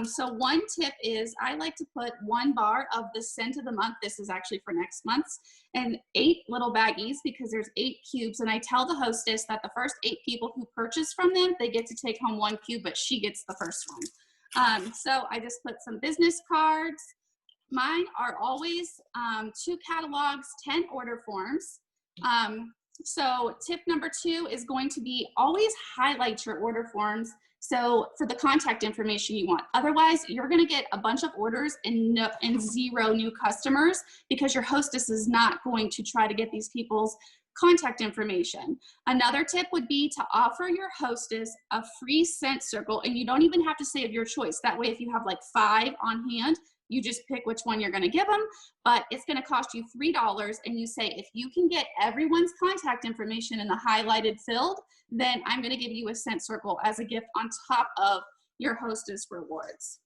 So one tip is I like to put 1 bar of the scent of the month. This is actually for next month's, and 8 little baggies, because there's 8 cubes. And I tell the hostess that the first 8 people who purchase from them, they get to take home 1 cube, but she gets the first one. So I just put some business cards. Mine are always 2 catalogs, 10 order forms. So tip number 2 is going to be always highlight your order forms. So for the contact information you want. Otherwise, you're going to get a bunch of orders and 0 new customers, because your hostess is not going to try to get these people's contact information. Another tip would be to offer your hostess a free scent circle, and you don't even have to say of your choice. That way, if you have like 5 on hand, you just pick which one you're going to give them, but it's going to cost you $3, and you say, if you can get everyone's contact information in the highlighted field, then I'm going to give you a scent circle as a gift on top of your hostess rewards.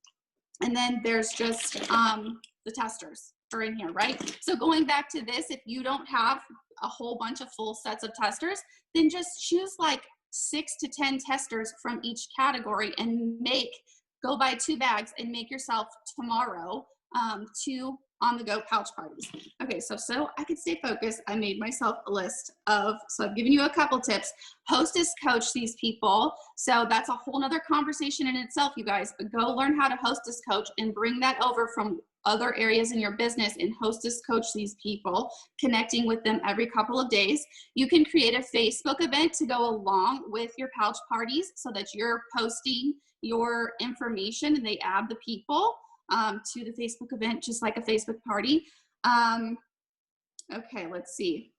And then there's just the testers are in here, right? So going back to this, if you don't have a whole bunch of full sets of testers, then just choose like 6 to 10 testers from each category and go buy 2 bags and make yourself tomorrow 2 on-the-go pouch parties. Okay, so I could stay focused, I made myself a list of, so I've given you a couple tips. Hostess coach these people. So that's a whole nother conversation in itself, you guys. But go learn how to hostess coach and bring that over from other areas in your business and hostess coach these people, connecting with them every couple of days. You can create a Facebook event to go along with your pouch parties so that you're posting your information and they add the people to the Facebook event, just like a Facebook party. Okay, let's see.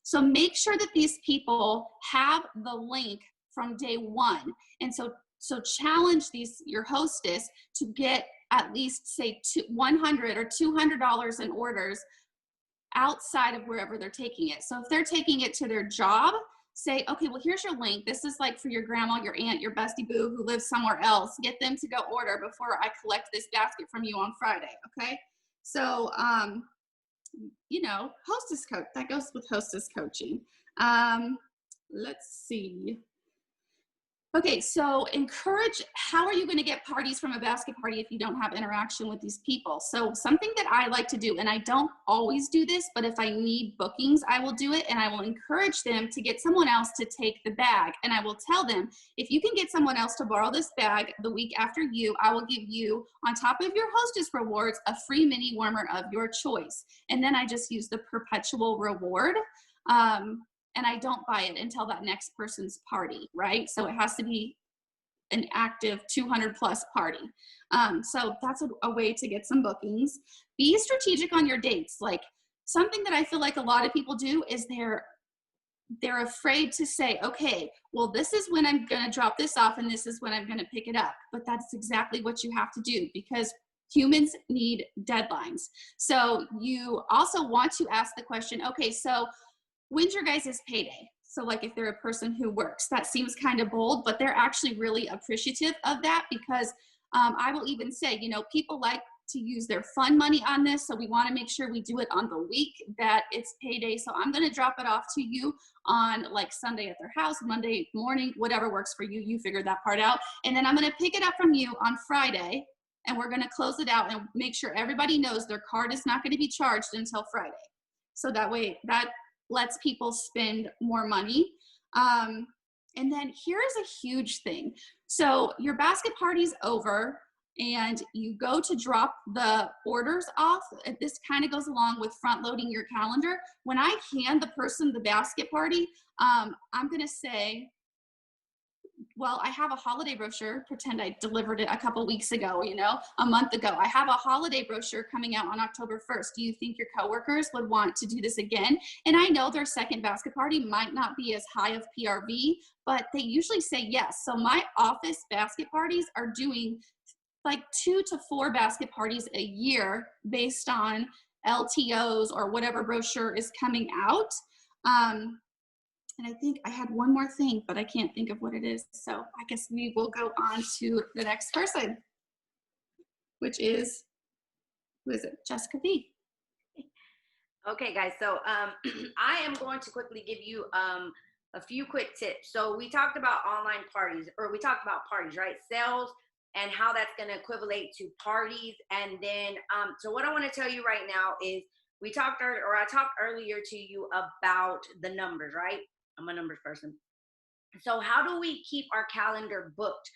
So make sure that these people have the link from day 1. And so challenge your hostess to get at least say $100 or $200 in orders outside of wherever they're taking it. So if they're taking it to their job, say, okay, well, here's your link. This is like for your grandma, your aunt, your bestie boo who lives somewhere else. Get them to go order before I collect this basket from you on Friday, okay? So, you know, hostess coach, that goes with hostess coaching. Let's see. Okay, so encourage, how are you going to get parties from a basket party if you don't have interaction with these people? So something that I like to do, and I don't always do this, but if I need bookings, I will do it, and I will encourage them to get someone else to take the bag. And I will tell them, if you can get someone else to borrow this bag the week after you, I will give you, on top of your hostess rewards, a free mini warmer of your choice. And then I just use the perpetual reward. And I don't buy it until that next person's party, right? So it has to be an active 200 plus party. So that's a way to get some bookings. Be strategic on your dates. Like, something that I feel like a lot of people do is they're afraid to say, okay, well, this is when I'm going to drop this off and this is when I'm going to pick it up. But that's exactly what you have to do, because humans need deadlines. So you also want to ask the question, okay, so when's your guys' payday? So like, if they're a person who works, that seems kind of bold, but they're actually really appreciative of that, because I will even say, you know, people like to use their fun money on this. So we want to make sure we do it on the week that it's payday. So I'm going to drop it off to you on like Sunday at their house, Monday morning, whatever works for you. You figure that part out. And then I'm going to pick it up from you on Friday, and we're going to close it out and make sure everybody knows their card is not going to be charged until Friday. So that way, that lets people spend more money. And then here's a huge thing. So your basket party's over and you go to drop the orders off. This kind of goes along with front loading your calendar. When I hand the person the basket party, I'm gonna say, well, I have a holiday brochure, pretend I delivered it a couple weeks ago, you know, a month ago. I have a holiday brochure coming out on October 1st. Do you think your coworkers would want to do this again? And I know their second basket party might not be as high of PRV, but they usually say yes. So my office basket parties are doing like 2 to 4 basket parties a year based on LTOs or whatever brochure is coming out. And I think I had one more thing, but I can't think of what it is. So I guess we will go on to the next person, which is, who is it? Jessica B. Okay, guys. So I am going to quickly give you a few quick tips. So we talked about online parties, or we talked about parties, right? Sales and how that's going to equivalate to parties. And then, so what I want to tell you right now is I talked earlier to you about the numbers, right? I'm a numbers person. So how do we keep our calendar booked?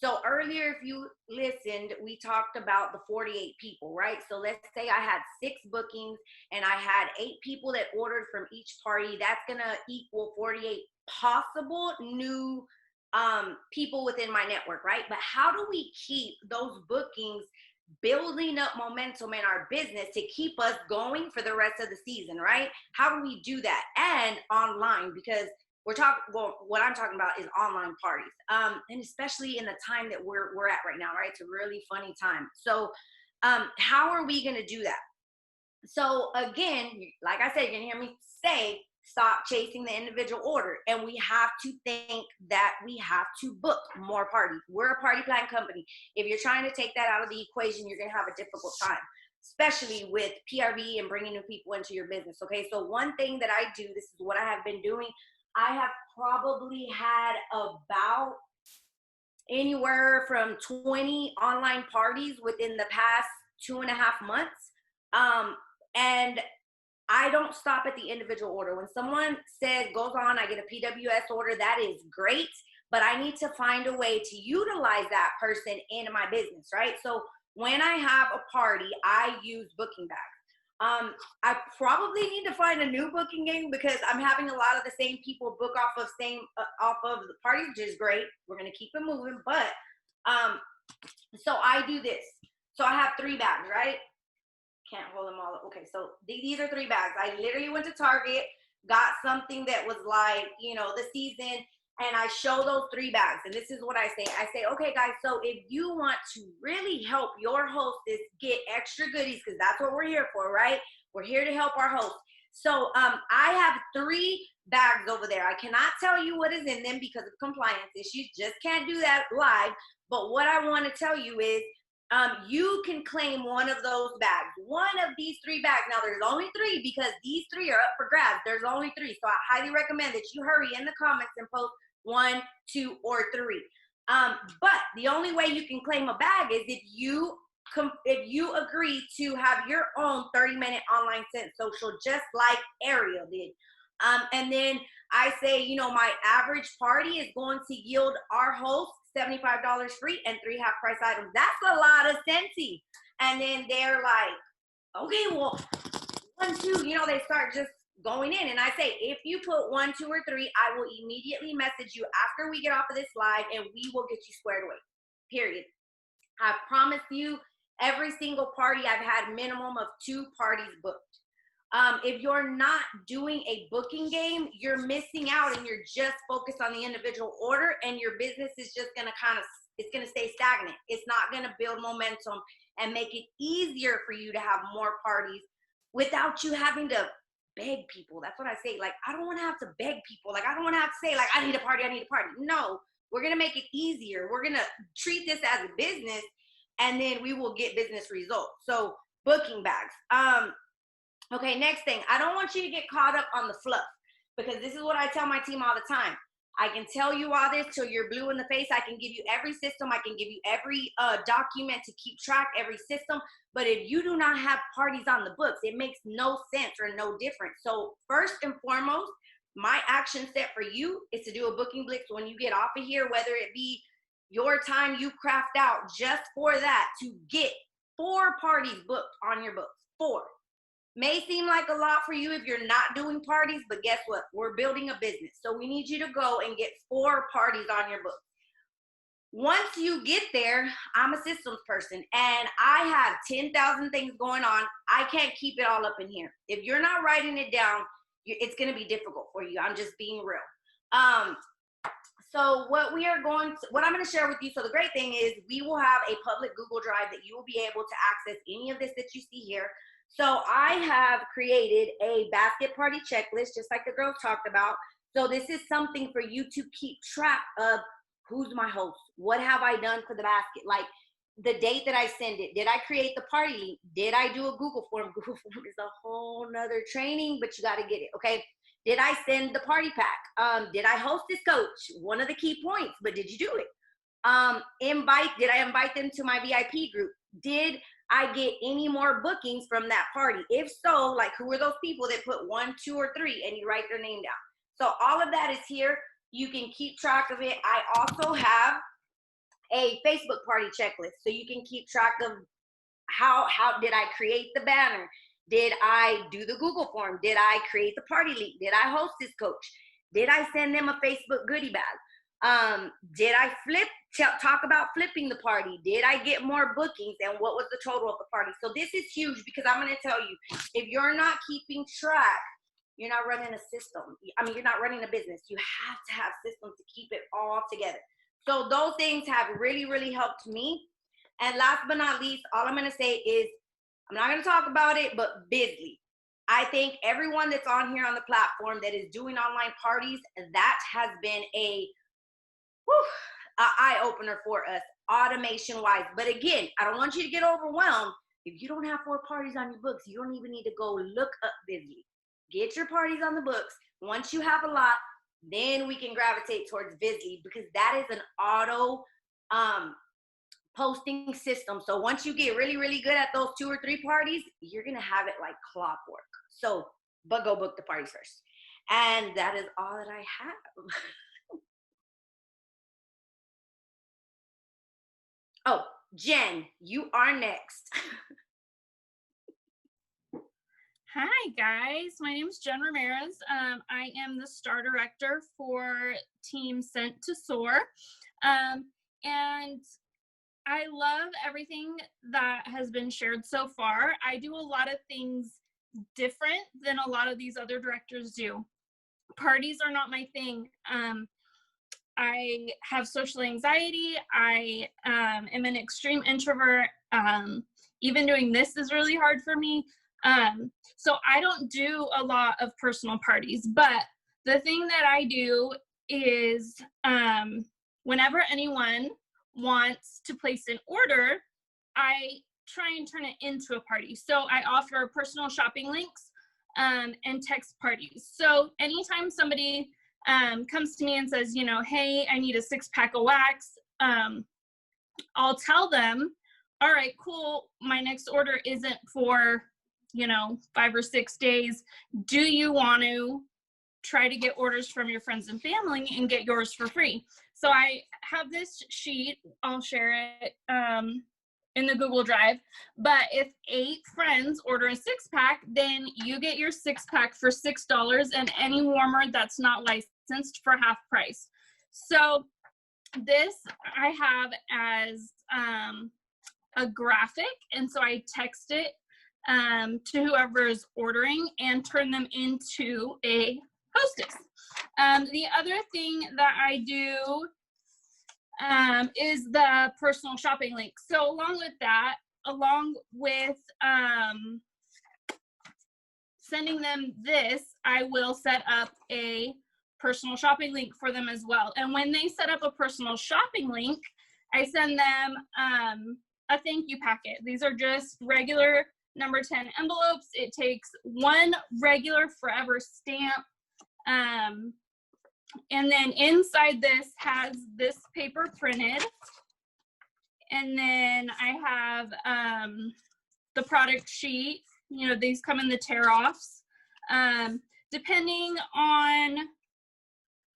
So earlier, if you listened, we talked about the 48 people, right? So let's say I had 6 bookings and I had 8 people that ordered from each party. That's going to equal 48 possible new people within my network, right? But how do we keep those bookings building up momentum in our business to keep us going for the rest of the season, right? How do we do that? And online, because what I'm talking about is online parties. And especially in the time that we're at right now, right? It's a really funny time. So how are we going to do that? So again, like I said, you're going to hear me say, stop chasing the individual order. And we have to think that we have to book more parties. We're a party plan company. If you're trying to take that out of the equation, you're going to have a difficult time, especially with PRV and bringing new people into your business. Okay, so one thing that I do, this is what I have been doing. I have probably had about anywhere from 20 online parties within the past 2.5 months. And I don't stop at the individual order. When someone goes on, I get a PWS order, that is great, but I need to find a way to utilize that person in my business, right? So when I have a party, I use booking bags. I probably need to find a new booking game because I'm having a lot of the same people book off of the parties, which is great. We're going to keep it moving, but so I do this. So I have 3 bags, right? Can't hold them all up. Okay, so these are 3 bags. I literally went to Target, got something that was like, you know, the season, and I show those 3 bags. And this is what I say. I say, okay, guys, so if you want to really help your hostess get extra goodies, because that's what we're here for, right? We're here to help our host. So I have 3 bags over there. I cannot tell you what is in them because of compliance issues. Just can't do that live. But what I want to tell you is, you can claim one of those bags, one of these 3 bags. Now, there's only 3 because these 3 are up for grabs. There's only 3. So I highly recommend that you hurry in the comments and post 1, 2, or 3. But the only way you can claim a bag is if you agree to have your own 30-minute online scent social, just like Ariel did. And then I say, you know, my average party is going to yield our host $75 free and 3 half price items. That's a lot of Scentsy. And then they're like, okay, well, 1, 2, you know, they start just going in. And I say, if you put 1, 2, or 3, I will immediately message you after we get off of this live and we will get you squared away, period. I promise you, every single party I've had minimum of 2 parties booked. If you're not doing a booking game, you're missing out and you're just focused on the individual order, and your business is just going to it's going to stay stagnant. It's not going to build momentum and make it easier for you to have more parties without you having to beg people. That's what I say. Like, I don't want to have to beg people. Like, I don't want to have to say, like, I need a party. No, we're going to make it easier. We're going to treat this as a business, and then we will get business results. So booking bags. Okay, next thing. I don't want you to get caught up on the fluff, because this is what I tell my team all the time. I can tell you all this till you're blue in the face. I can give you every system. I can give you every document to keep track, every system. But if you do not have parties on the books, it makes no sense or no difference. So first and foremost, my action step for you is to do a booking blitz when you get off of here, whether it be your time you craft out just for that, to get 4 parties booked on your books. 4. May seem like a lot for you if you're not doing parties, but guess what? We're building a business. So we need you to go and get 4 parties on your book. Once you get there, I'm a systems person and I have 10,000 things going on. I can't keep it all up in here. If you're not writing it down, it's going to be difficult for you. I'm just being real. So what I'm going to share with you. So the great thing is we will have a public Google Drive that you will be able to access any of this that you see here. So I have created a basket party checklist, just like the girls talked about. So this is something for you to keep track of. Who's my host? What have I done for the basket? Like the date that I send it. Did I create the party link? Did I do a Google form? Google form is a whole nother training, but you got to get it, okay? Did I send the party pack? Did I host this coach? One of the key points, but did you do it? Did I invite them to my VIP group? Did I get any more bookings from that party? If so, like who are those people that put 1, 2, or 3 and you write their name down? So all of that is here. You can keep track of it. I also have a Facebook party checklist, so you can keep track of how did I create the banner? Did I do the Google form? Did I create the party link? Did I host this coach? Did I send them a Facebook goodie bag? Did I talk about flipping the party? Did I get more bookings? And what was the total of the party? So this is huge, because I'm going to tell you, if you're not keeping track, you're not running a system. I mean, you're not running a business. You have to have systems to keep it all together. So those things have really, really helped me. And last but not least, all I'm going to say is, I'm not going to talk about it, but Bizly. I think everyone that's on here on the platform that is doing online parties, that has been a eye-opener for us, automation-wise. But again, I don't want you to get overwhelmed. If you don't have 4 parties on your books, you don't even need to go look up Bizly. Get your parties on the books. Once you have a lot, then we can gravitate towards Bizly, because that is an auto posting system. So once you get really, really good at those 2 or 3 parties, you're going to have it like clockwork. So, but go book the parties first. And that is all that I have. Oh, Jen, you are next. Hi guys, my name is Jen Ramirez. I am the star director for Team Scent to Soar. And I love everything that has been shared so far. I do a lot of things different than a lot of these other directors do. Parties are not my thing. I have social anxiety. I am an extreme introvert. Even doing this is really hard for me. So I don't do a lot of personal parties, but the thing that I do is whenever anyone wants to place an order, I try and turn it into a party. So I offer personal shopping links and text parties. So anytime somebody comes to me and says, you know, hey, I need a 6-pack of wax, I'll tell them, all right, cool, my next order isn't for, you know, 5 or 6 days. Do you want to try to get orders from your friends and family and get yours for free? So I have this sheet, I'll share it in the Google Drive, but if 8 friends order a 6-pack, then you get your 6-pack for $6, and any warmer that's not licensed for half price. So this I have as a graphic, and so I text it to whoever is ordering and turn them into a hostess. The other thing that I do is the personal shopping link. So along with that, along with sending them this, I will set up a personal shopping link for them as well. And when they set up a personal shopping link, I send them a thank you packet. These are just regular number 10 envelopes. It takes 1 regular forever stamp. And then inside this has this paper printed. And then I have the product sheet. You know, these come in the tear-offs. Depending on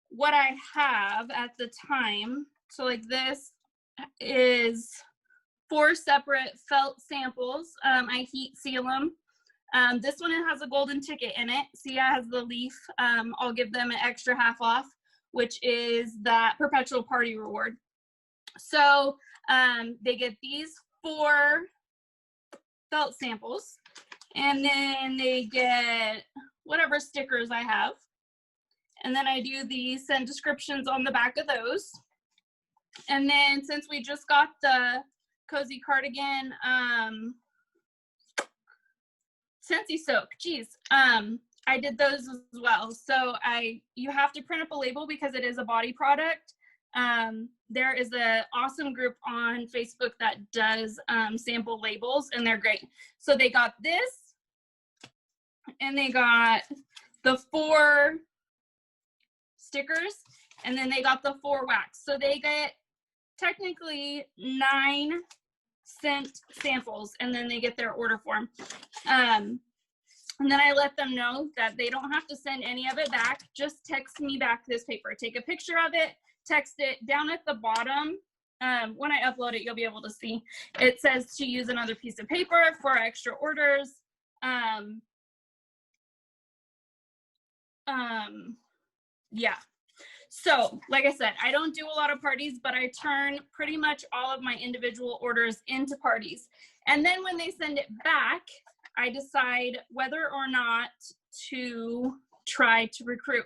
what I have at the time. So like this is 4 separate felt samples. I heat seal them. This one has a golden ticket in it. See, it has the leaf. I'll give them an extra half off, which is that perpetual party reward. So they get these 4 felt samples, and then they get whatever stickers I have. And then I do the scent descriptions on the back of those. And then since we just got the cozy cardigan, Scentsy soak, geez, I did those as well. So you have to print up a label because it is a body product. There is an awesome group on Facebook that does sample labels, and they're great. So they got this, and they got the 4 stickers, and then they got the 4 wax. So they get technically 9 scent samples, and then they get their order form. And then I let them know that they don't have to send any of it back. Just text me back this paper. Take a picture of it, text it. Down at the bottom, when I upload it, you'll be able to see. It says to use another piece of paper for extra orders. Yeah. So, like I said, I don't do a lot of parties, but I turn pretty much all of my individual orders into parties. And then when they send it back, I decide whether or not to try to recruit.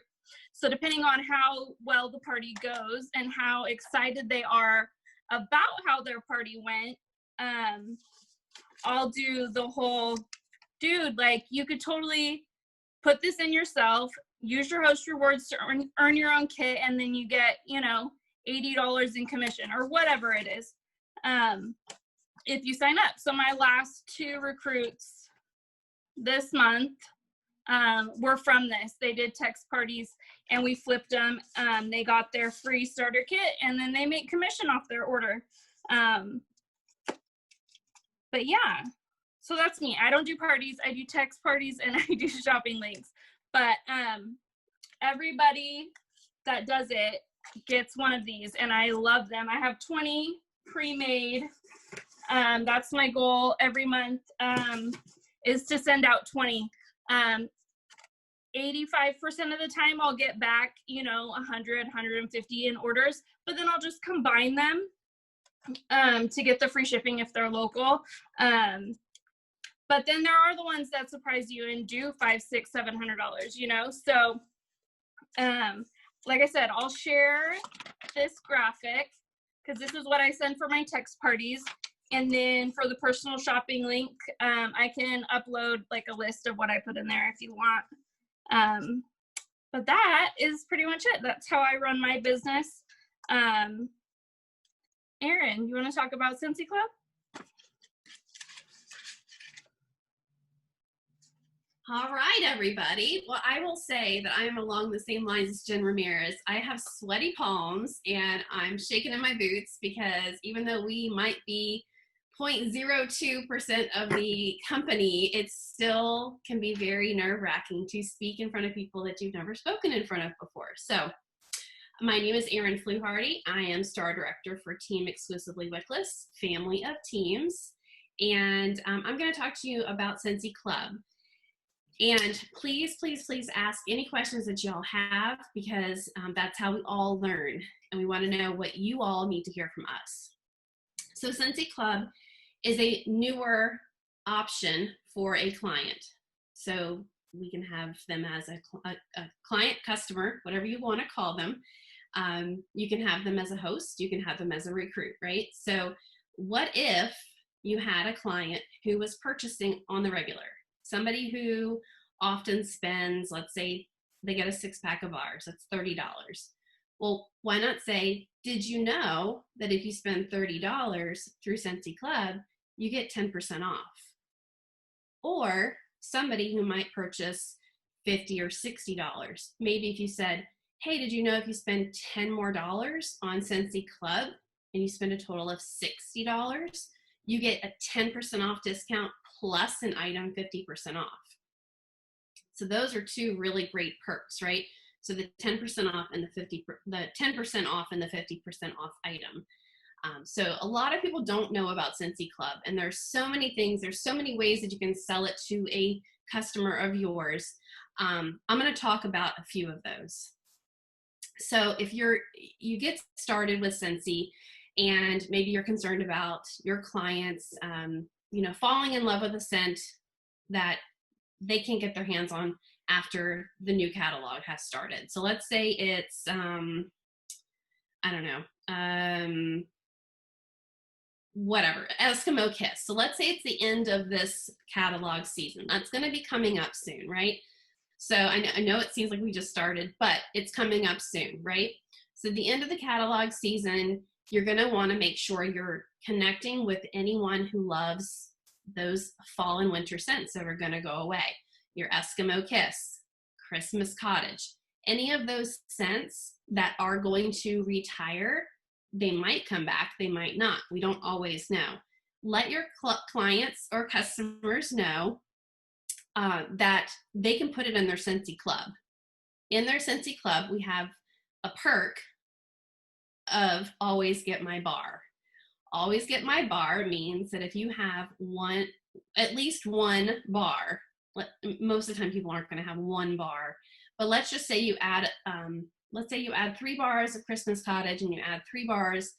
So depending on how well the party goes and how excited they are about how their party went, I'll do the whole, dude, like, you could totally put this in yourself, use your host rewards to earn your own kit, and then you get, you know, $80 in commission or whatever it is, if you sign up. So my last 2 recruits this month were from this. They did text parties, and we flipped them. They got their free starter kit, and then they make commission off their order. But yeah, so that's me. I don't do parties. I do text parties, and I do shopping links. But everybody that does it gets one of these, and I love them. I have 20 pre-made. That's my goal every month, is to send out 20. 85% of the time I'll get back, you know, 100, 150 in orders, but then I'll just combine them to get the free shipping if they're local. But then there are the ones that surprise you and do $500, $600, $700, you know? So, like I said, I'll share this graphic because this is what I send for my text parties. And then for the personal shopping link, I can upload like a list of what I put in there if you want. But that is pretty much it. That's how I run my business. Erin, you want to talk about Scentsy Club? All right, everybody. Well, I will say that I am along the same lines as Jen Ramirez. I have sweaty palms and I'm shaking in my boots because even though we might be 0.02% of the company, it still can be very nerve-wracking to speak in front of people that you've never spoken in front of before. So my name is Erin Fluharty. I am Star Director for Team Exclusively Wickless, family of teams. And I'm going to talk to you about Scentsy Club. And please, please, please ask any questions that y'all have, because that's how we all learn. And we want to know what you all need to hear from us. So Scentsy Club is a newer option for a client. So we can have them as a client, customer, whatever you want to call them. You can have them as a host. You can have them as a recruit, right? So what if you had a client who was purchasing on the regular? Somebody who often spends, let's say they get a 6-pack of ours, that's $30. Well, why not say, did you know that if you spend $30 through Scentsy Club, you get 10% off? Or somebody who might purchase $50 or $60. Maybe if you said, hey, did you know if you spend $10 more on Scentsy Club and you spend a total of $60, you get a 10% off discount plus an item 50% off. So those are two really great perks, right? So the 10% off and the 10% off and the 50% off item. So a lot of people don't know about Scentsy Club, and there's so many things, there's so many ways that you can sell it to a customer of yours. I'm going to talk about a few of those. So if you get started with Scentsy, and maybe you're concerned about your clients, falling in love with a scent that they can't get their hands on after the new catalog has started. So let's say it's, whatever, Eskimo Kiss. So let's say it's the end of this catalog season. That's going to be coming up soon, right? So I know it seems like we just started, but it's coming up soon, right? So at the end of the catalog season, you're going to want to make sure you're connecting with anyone who loves those fall and winter scents that are going to go away. Your Eskimo Kiss, Christmas Cottage, any of those scents that are going to retire, they might come back, they might not. We don't always know. Let your clients or customers know that they can put it in their Scentsy Club. In their Scentsy Club, we have a perk of always get my bar. Always get my bar means that if you have at least one bar, most of the time people aren't going to have one bar, but let's just say you add, let's say you add 3 bars of Christmas Cottage and you add 3 bars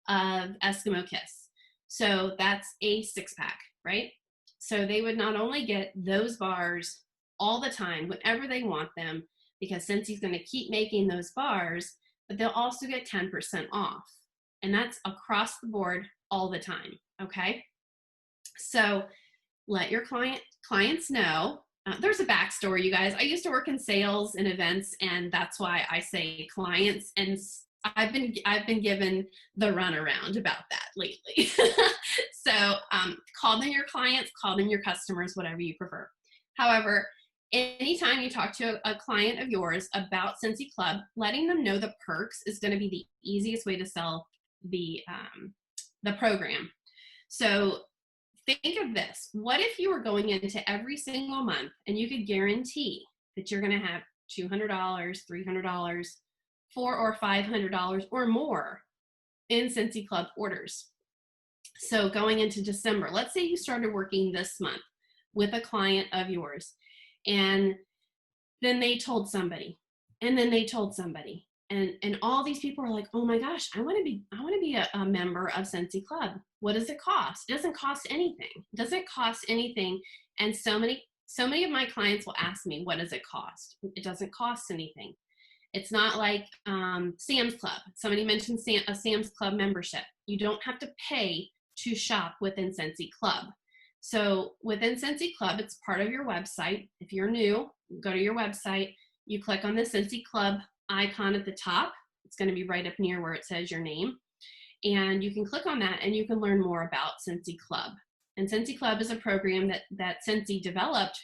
of Eskimo Kiss. So that's a 6-pack, right? So they would not only get those bars all the time, whenever they want them, because Scentsy's going to keep making those bars, but they'll also get 10% off. And that's across the board all the time, okay? So let your clients know. There's a backstory, you guys. I used to work in sales and events, and that's why I say clients, and I've been given the runaround about that lately. So call them your clients, call them your customers, whatever you prefer. However, anytime you talk to a client of yours about Scentsy Club, letting them know the perks is going to be the easiest way to sell the program. So think of this. What if you were going into every single month and you could guarantee that you're going to have $200, $300, $400 or $500 or more in Scentsy Club orders? So going into December, let's say you started working this month with a client of yours, and then they told somebody, and then they told somebody, and all these people are like, oh my gosh, I want to be a member of Scentsy Club. What does it cost? It doesn't cost anything. It doesn't cost anything. And so many of my clients will ask me, what does it cost? It doesn't cost anything. It's not like Sam's Club. Somebody mentioned a Sam's Club membership. You don't have to pay to shop within Scentsy Club. So within Scentsy Club, it's part of your website. If you're new, go to your website. You click on the Scentsy Club icon at the top. It's going to be right up near where it says your name. And you can click on that and you can learn more about Scentsy Club. And Scentsy Club is a program that Scentsy developed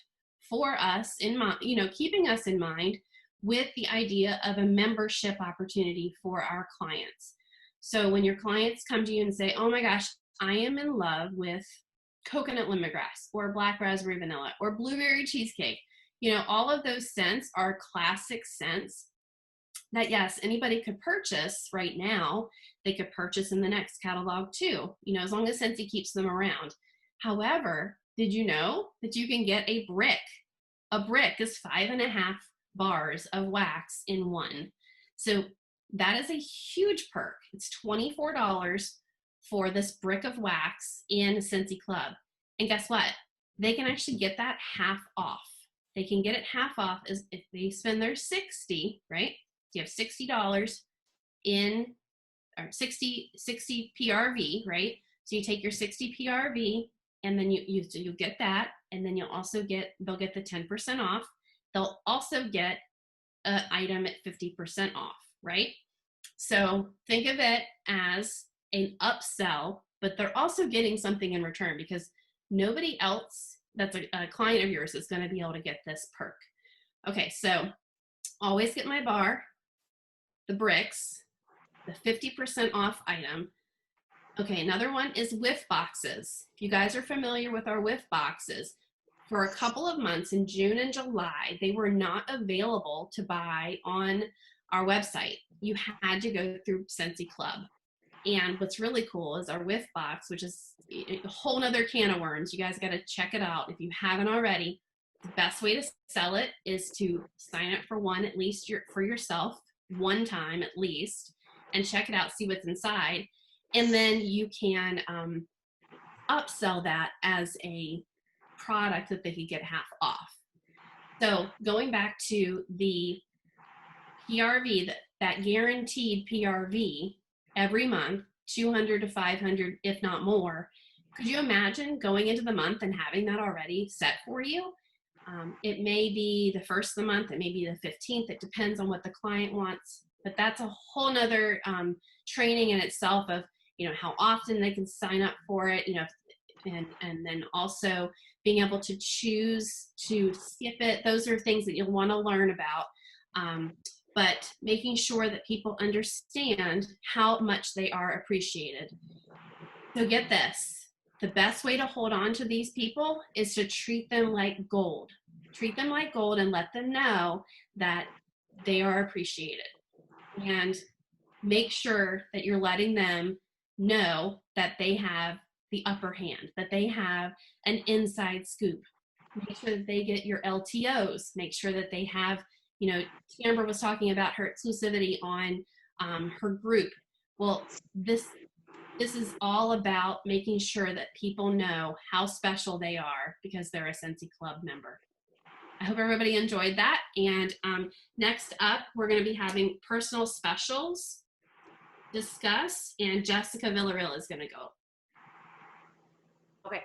for us in mind, keeping us in mind with the idea of a membership opportunity for our clients. So when your clients come to you and say, oh my gosh, I am in love with coconut lemongrass or black raspberry vanilla or blueberry cheesecake, all of those scents are classic scents that, yes, anybody could purchase right now. They could purchase in the next catalog too, as long as Scentsy keeps them around. However, did you know that you can get a brick? A brick is 5.5 bars of wax in one. So that is a huge perk. It's $24 for this brick of wax in Scentsy Club. And guess what? They can actually get that half off. They can get it half off as if they spend their $60, right? You have $60 in, or 60 PRV, right? So you take your 60 PRV and then you get that, and then they'll get the 10% off. They'll also get an item at 50% off, right? So think of it as an upsell, but they're also getting something in return, because nobody else that's a client of yours is going to be able to get this perk. Okay, so always get my bar, the bricks, the 50% off item. Okay, another one is whiff boxes. If you guys are familiar with our whiff boxes, for a couple of months in June and July, they were not available to buy on our website. You had to go through Scentsy Club. And what's really cool is our whiff box, which is a whole nother can of worms. You guys got to check it out if you haven't already. The best way to sell it is to sign up for one, at least for yourself, one time at least, and check it out, see what's inside. And then you can upsell that as a product that they could get half off. So going back to the PRV, that guaranteed PRV every month, 200 to 500, if not more. Could you imagine going into the month and having that already set for you? It may be the first of the month, it may be the 15th, it depends on what the client wants, but that's a whole nother training in itself of, how often they can sign up for it, and then also being able to choose to skip it. Those are things that you'll want to learn about. But making sure that people understand how much they are appreciated. So get this, the best way to hold on to these people is to treat them like gold. Treat them like gold and let them know that they are appreciated. And make sure that you're letting them know that they have the upper hand, that they have an inside scoop. Make sure that they get your LTOs. Make sure that they have, Amber was talking about her exclusivity on her group. Well, this is all about making sure that people know how special they are because they're a Scentsy Club member. I hope everybody enjoyed that. And next up, we're going to be having personal specials discuss, and Jessica Villarreal is going to go. Okay.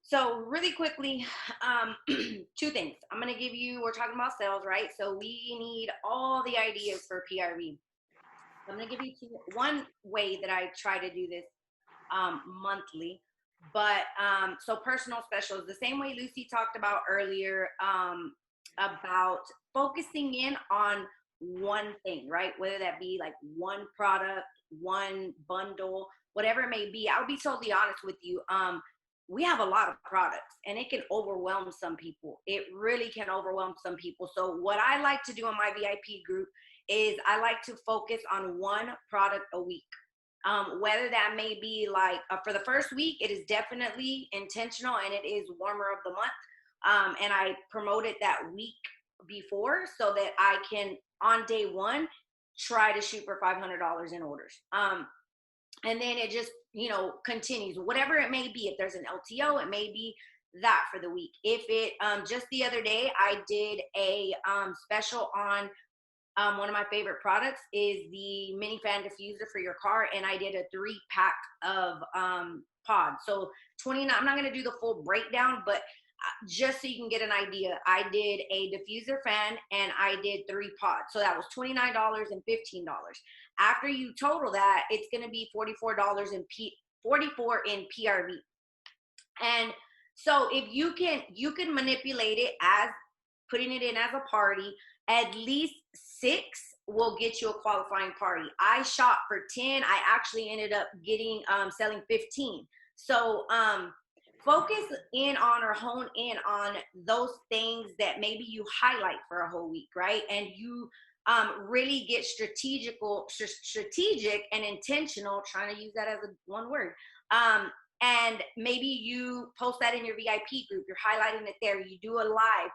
So really quickly, two things. I'm going to give you, we're talking about sales, right? So we need all the ideas for PRV. I'm going to give you one way that I try to do this monthly. But so personal specials, the same way Lucy talked about earlier, about focusing in on one thing, right? Whether that be like one product, one bundle, whatever it may be. I'll be totally honest with you. We have a lot of products and it can overwhelm some people. It really can overwhelm some people. So what I like to do in my VIP group is I like to focus on one product a week. Whether that may be like for the first week, it is definitely intentional and it is warmer of the month. And I promote it that week before so that I can, on day one, try to shoot for $500 in orders. And then it just, continues, whatever it may be. If there's an LTO, it may be that for the week. If it, just the other day, I did a special on one of my favorite products is the mini fan diffuser for your car. And I did a 3-pack of pods. So 29, I'm not going to do the full breakdown, but just so you can get an idea, I did a diffuser fan and I did 3 pods. So that was $29 and $15. After you total that, it's going to be $44 in PRV. And So if you can manipulate it as putting it in as a party. At least 6 will get you a qualifying party. I shot for 10. I actually ended up getting selling 15. So focus in on or hone in on those things that maybe you highlight for a whole week, right? And you really get strategic and intentional, trying to use that as one word. And maybe you post that in your VIP group. You're highlighting it there. You do a live.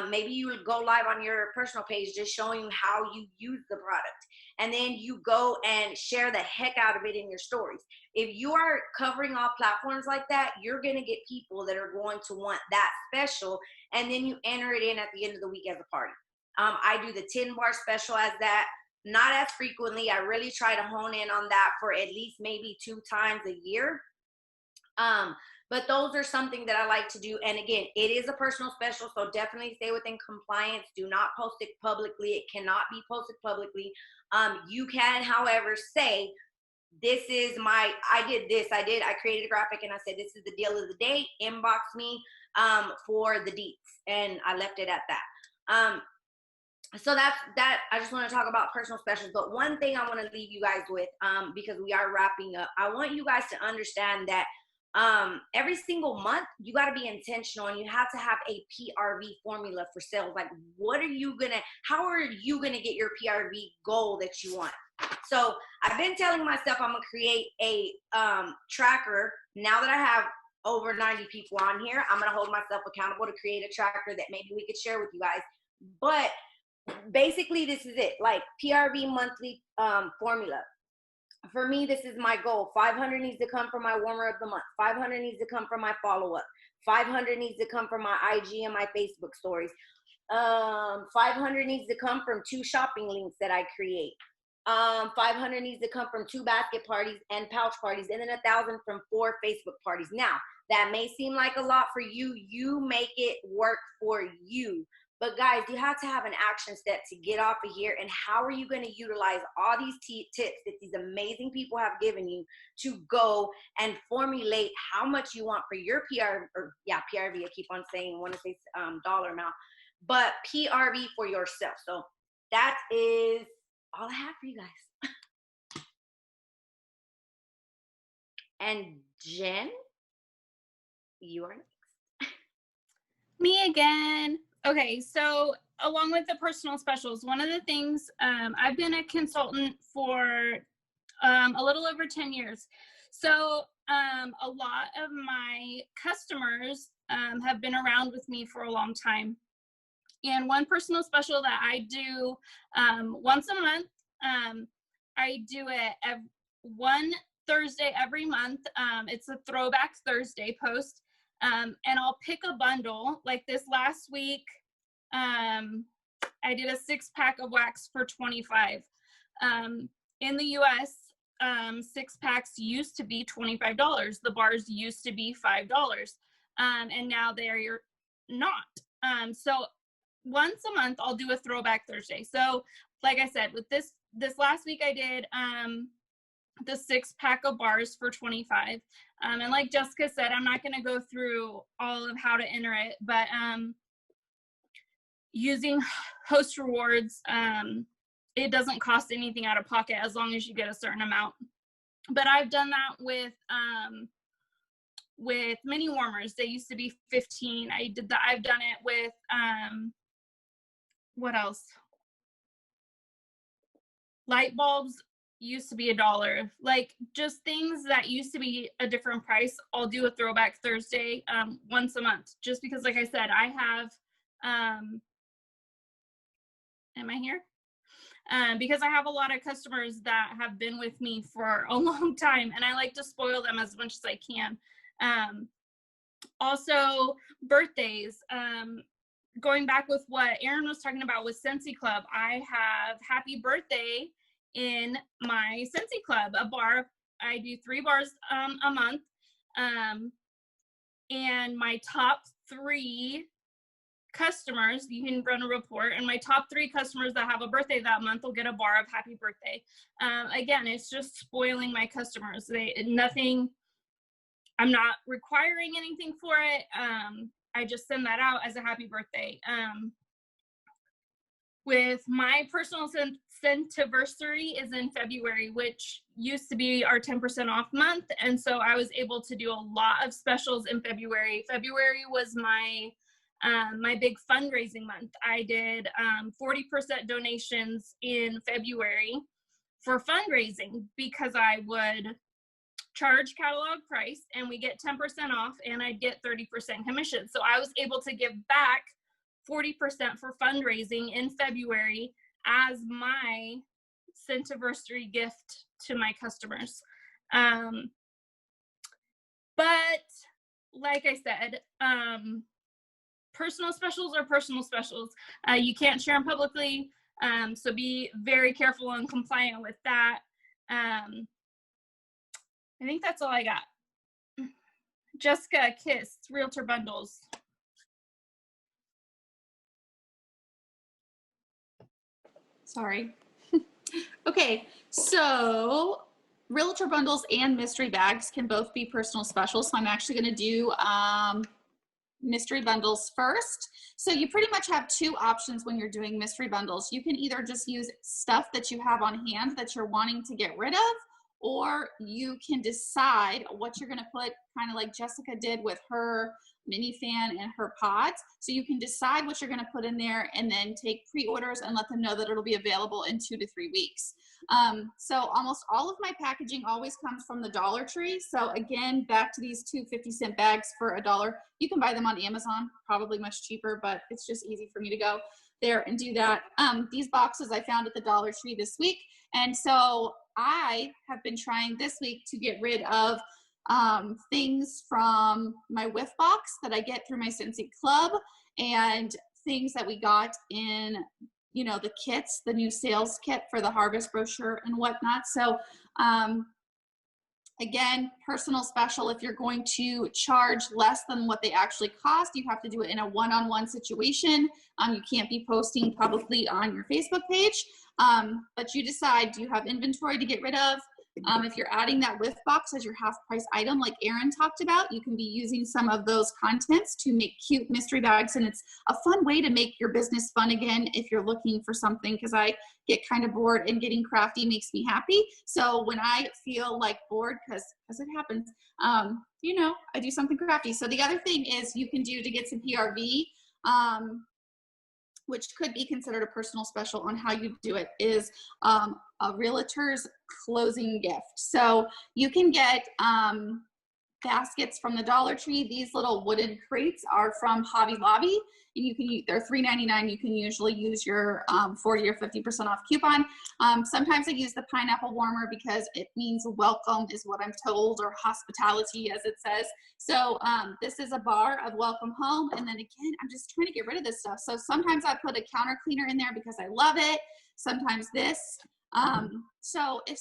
Maybe you would go live on your personal page just showing how you use the product. And then you go and share the heck out of it in your stories. If you are covering all platforms like that, you're going to get people that are going to want that special. And then you enter it in at the end of the week as a party. I do the 10 bar special as that. Not as frequently. I really try to hone in on that for at least maybe 2 times a year. But those are something that I like to do. And again, it is a personal special, so definitely stay within compliance. Do not post it publicly. It cannot be posted publicly. You can, however, say, this is I created a graphic and I said, this is the deal of the day. Inbox me for the deets. And I left it at that. So that's that. I just want to talk about personal specials. But one thing I want to leave you guys with, because we are wrapping up, I want you guys to understand that every single month you got to be intentional, and you have to have a PRV formula for sales. Like, how are you gonna get your PRV goal that you want? So I've been telling myself I'm gonna create a tracker. Now that I have over 90 people on here, I'm gonna hold myself accountable to create a tracker that maybe we could share with you guys. But basically this is it, like PRV monthly formula. For me, this is my goal. 500 needs to come from my warmer of the month. 500 needs to come from my follow-up. 500 needs to come from my IG and my Facebook stories. 500 needs to come from 2 shopping links that I create. 500 needs to come from 2 basket parties and pouch parties, and then 1,000 from 4 Facebook parties. Now, that may seem like a lot for you. You make it work for you. But guys, you have to have an action step to get off of here. And how are you going to utilize all these tips that these amazing people have given you to go and formulate how much you want for your PRV. I keep on saying, I want to say dollar amount, but PRV for yourself. So that is all I have for you guys. And Jen, you are next. Me again. Okay, so along with the personal specials, one of the things, I've been a consultant for a little over 10 years. So a lot of my customers have been around with me for a long time. And one personal special that I do once a month, I do it one Thursday every month. It's a Throwback Thursday post. And I'll pick a bundle. Like this last week, I did a 6-pack of wax for $25. In the US, 6 packs used to be $25. The bars used to be $5. And now they're not. So once a month, I'll do a Throwback Thursday. So like I said, with this last week, I did the 6-pack of bars for $25. And like Jessica said, I'm not going to go through all of how to enter it, but using host rewards, it doesn't cost anything out of pocket as long as you get a certain amount. But I've done that with mini warmers. They used to be $15. I've done it with what else? Light bulbs used to be $1. Like just things that used to be a different price. I'll do a Throwback Thursday once a month, just because, like I said, I have am I here? Because I have a lot of customers that have been with me for a long time, and I like to spoil them as much as I can. Also, birthdays. Going back with what Erin was talking about with Scentsy Club, I have Happy Birthday in my Scentsy Club, a bar. I do 3 bars a month. And my top 3 customers, you can run a report, and my top 3 customers that have a birthday that month will get a bar of Happy Birthday. Again, it's just spoiling my customers. Nothing I'm not requiring anything for it. I just send that out as a happy birthday. With my personal Scentiversary is in February, which used to be our 10% off month. And so I was able to do a lot of specials in February. February was my big fundraising month. I did 40% donations in February for fundraising because I would charge catalog price and we get 10% off and I'd get 30% commission. So I was able to give back 40% for fundraising in February as my Scentiversary gift to my customers. But like I said, personal specials are personal specials. You can't share them publicly, so be very careful and compliant with that. I think that's all I got. Jessica, Kiss, Realtor Bundles. Sorry. Okay, so Realtor Bundles and mystery bags can both be personal specials. So I'm actually going to do mystery bundles first. So you pretty much have two options when you're doing mystery bundles. You can either just use stuff that you have on hand that you're wanting to get rid of, or you can decide what you're going to put, kind of like Jessica did with her mini fan and her pods. So you can decide what you're going to put in there and then take pre-orders and let them know that it'll be available in 2 to 3 weeks. So almost all of my packaging always comes from the Dollar Tree. So again, back to these 2 50-cent bags for $1. You can buy them on Amazon, probably much cheaper, but it's just easy for me to go there and do that. These boxes I found at the Dollar Tree this week. And so I have been trying this week to get rid of things from my whiff box that I get through my Scentsy Club, and things that we got in, you know, the kits, the new sales kit for the harvest brochure and whatnot. So again, personal special. If you're going to charge less than what they actually cost, you have to do it in a one-on-one situation. You can't be posting publicly on your Facebook page, but you decide, do you have inventory to get rid of? If you're adding that whiff box as your half price item, like Erin talked about, you can be using some of those contents to make cute mystery bags. And it's a fun way to make your business fun again if you're looking for something, because I get kind of bored and getting crafty makes me happy. So when I feel like bored, because it happens, you know, I do something crafty. So the other thing is you can do to get some PRV, which could be considered a personal special on how you do it, is a realtor's closing gift. So you can get baskets from the Dollar Tree. These little wooden crates are from Hobby Lobby, and you can they're $3.99. You can usually use your 40 or 50% off coupon. Sometimes I use the pineapple warmer because it means welcome, is what I'm told, or hospitality, as it says. So this is a bar of welcome home. And then again, I'm just trying to get rid of this stuff. So sometimes I put a counter cleaner in there because I love it. Sometimes this. So if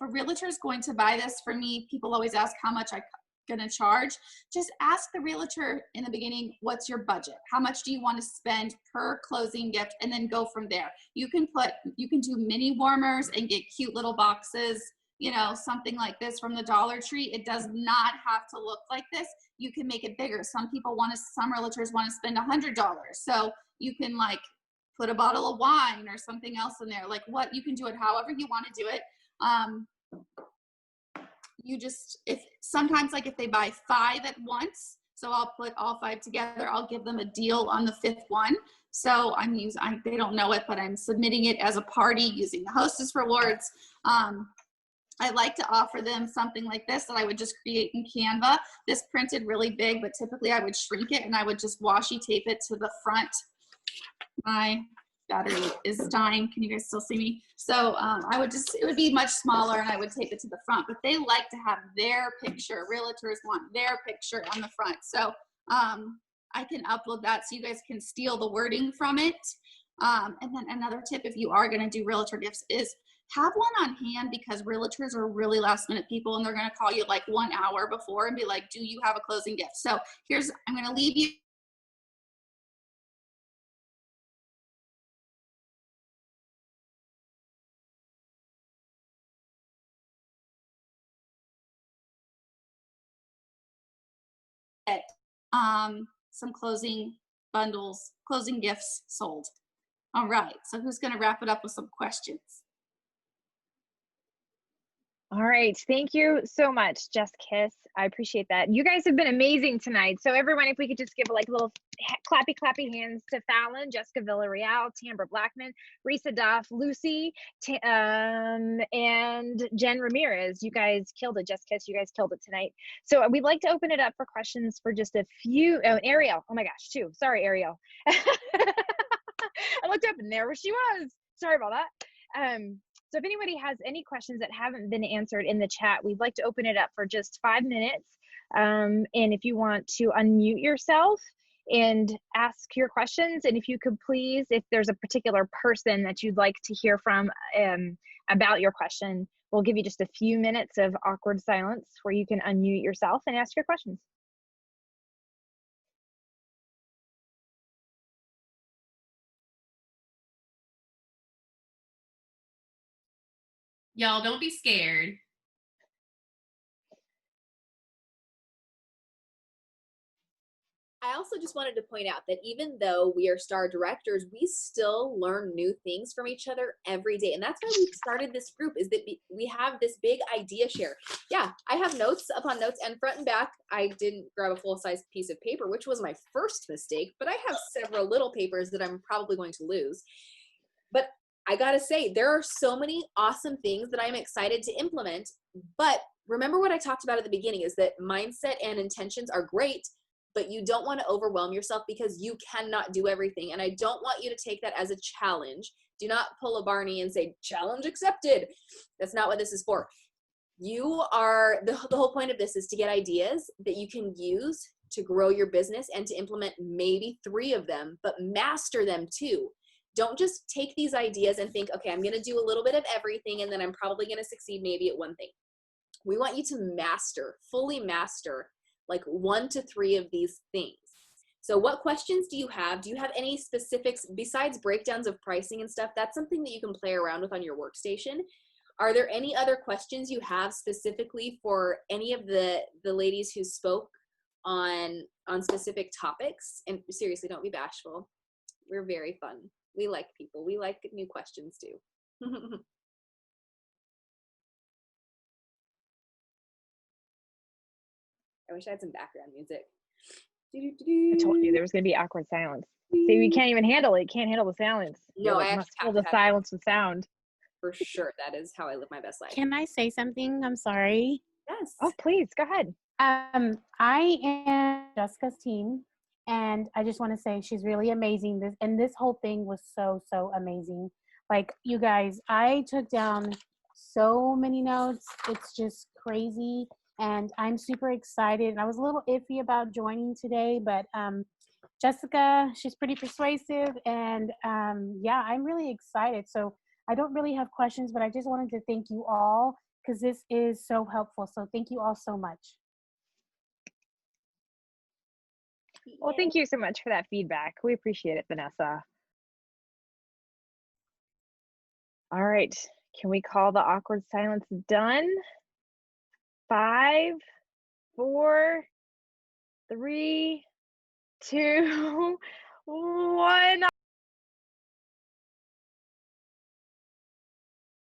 a realtor is going to buy this for me, people always ask how much I'm going to charge. Just ask the realtor in the beginning, what's your budget? How much do you want to spend per closing gift? And then go from there. You can do mini warmers and get cute little boxes, you know, something like this from the Dollar Tree. It does not have to look like this. You can make it bigger. Some realtors want to spend $100. So you can like put a bottle of wine or something else in there. Like, what, you can do it however you want to do it. Sometimes like if they buy 5 at once, so I'll put all 5 together, I'll give them a deal on the 5th one. So they don't know it, but I'm submitting it as a party using the hostess rewards. I like to offer them something like this that I would just create in Canva. This printed really big, but typically I would shrink it and I would just washi tape it to the front. My battery is dying. Can you guys still see me? So it would be much smaller and I would tape it to the front, but they like to have their picture. Realtors want their picture on the front. So I can upload that so you guys can steal the wording from it. And then another tip, if you are going to do realtor gifts, is have one on hand, because realtors are really last minute people and they're going to call you like 1 hour before and be like, do you have a closing gift? So I'm going to leave you get some closing bundles, closing gifts sold. All right, so who's going to wrap it up with some questions? All right. Thank you so much, Just Kiss. I appreciate that. You guys have been amazing tonight. So everyone, if we could just give like little clappy hands to Fallon, Jessica Villarreal, Tambra Blackman, Risa Duff, Lucy, and Jen Ramirez. You guys killed it. Just Kiss, you guys killed it tonight. So we'd like to open it up for questions for just a few. Oh, and Ariel. Oh my gosh, two. Sorry, Ariel. I looked up and there she was. Sorry about that. So if anybody has any questions that haven't been answered in the chat, we'd like to open it up for just 5 minutes. And if you want to unmute yourself and ask your questions, and if you could please, if there's a particular person that you'd like to hear from about your question, we'll give you just a few minutes of awkward silence where you can unmute yourself and ask your questions. Y'all don't be scared. I also just wanted to point out that even though we are star directors, we still learn new things from each other every day. And that's why we started this group, is that we have this big idea share. Yeah, I have notes upon notes, and front and back, I didn't grab a full-size piece of paper, which was my first mistake, but I have several little papers that I'm probably going to lose. But I gotta say, there are so many awesome things that I'm excited to implement. But remember what I talked about at the beginning, is that mindset and intentions are great, but you don't want to overwhelm yourself because you cannot do everything. And I don't want you to take that as a challenge. Do not pull a Barney and say, challenge accepted. That's not what this is for. You are, the whole point of this is to get ideas that you can use to grow your business and to implement maybe 3 of them, but master them too. Don't just take these ideas and think, okay, I'm going to do a little bit of everything and then I'm probably going to succeed maybe at one thing. We want you to master, fully master, like 1 to 3 of these things. So what questions do you have? Do you have any specifics besides breakdowns of pricing and stuff? That's something that you can play around with on your workstation. Are there any other questions you have specifically for any of the ladies who spoke on specific topics? And seriously, don't be bashful. We're very fun. We like people. We like new questions too. I wish I had some background music. I told you there was going to be awkward silence. See, we can't even handle it. Can't handle the silence. No, like, I must fill the silence with sound. For sure. That is how I live my best life. Can I say something? I'm sorry. Yes. Oh, please, go ahead. I am Jessica's team, and I just want to say she's really amazing. This whole thing was so amazing. Like, you guys, I took down so many notes. It's just crazy, and I'm super excited. And I was a little iffy about joining today, but Jessica, she's pretty persuasive, and yeah, I'm really excited. So I don't really have questions, but I just wanted to thank you all because this is so helpful. So thank you all so much. Well, thank you so much for that feedback. We appreciate it, Vanessa. All right, can we call the awkward silence done? 5, 4, 3, 2, 1.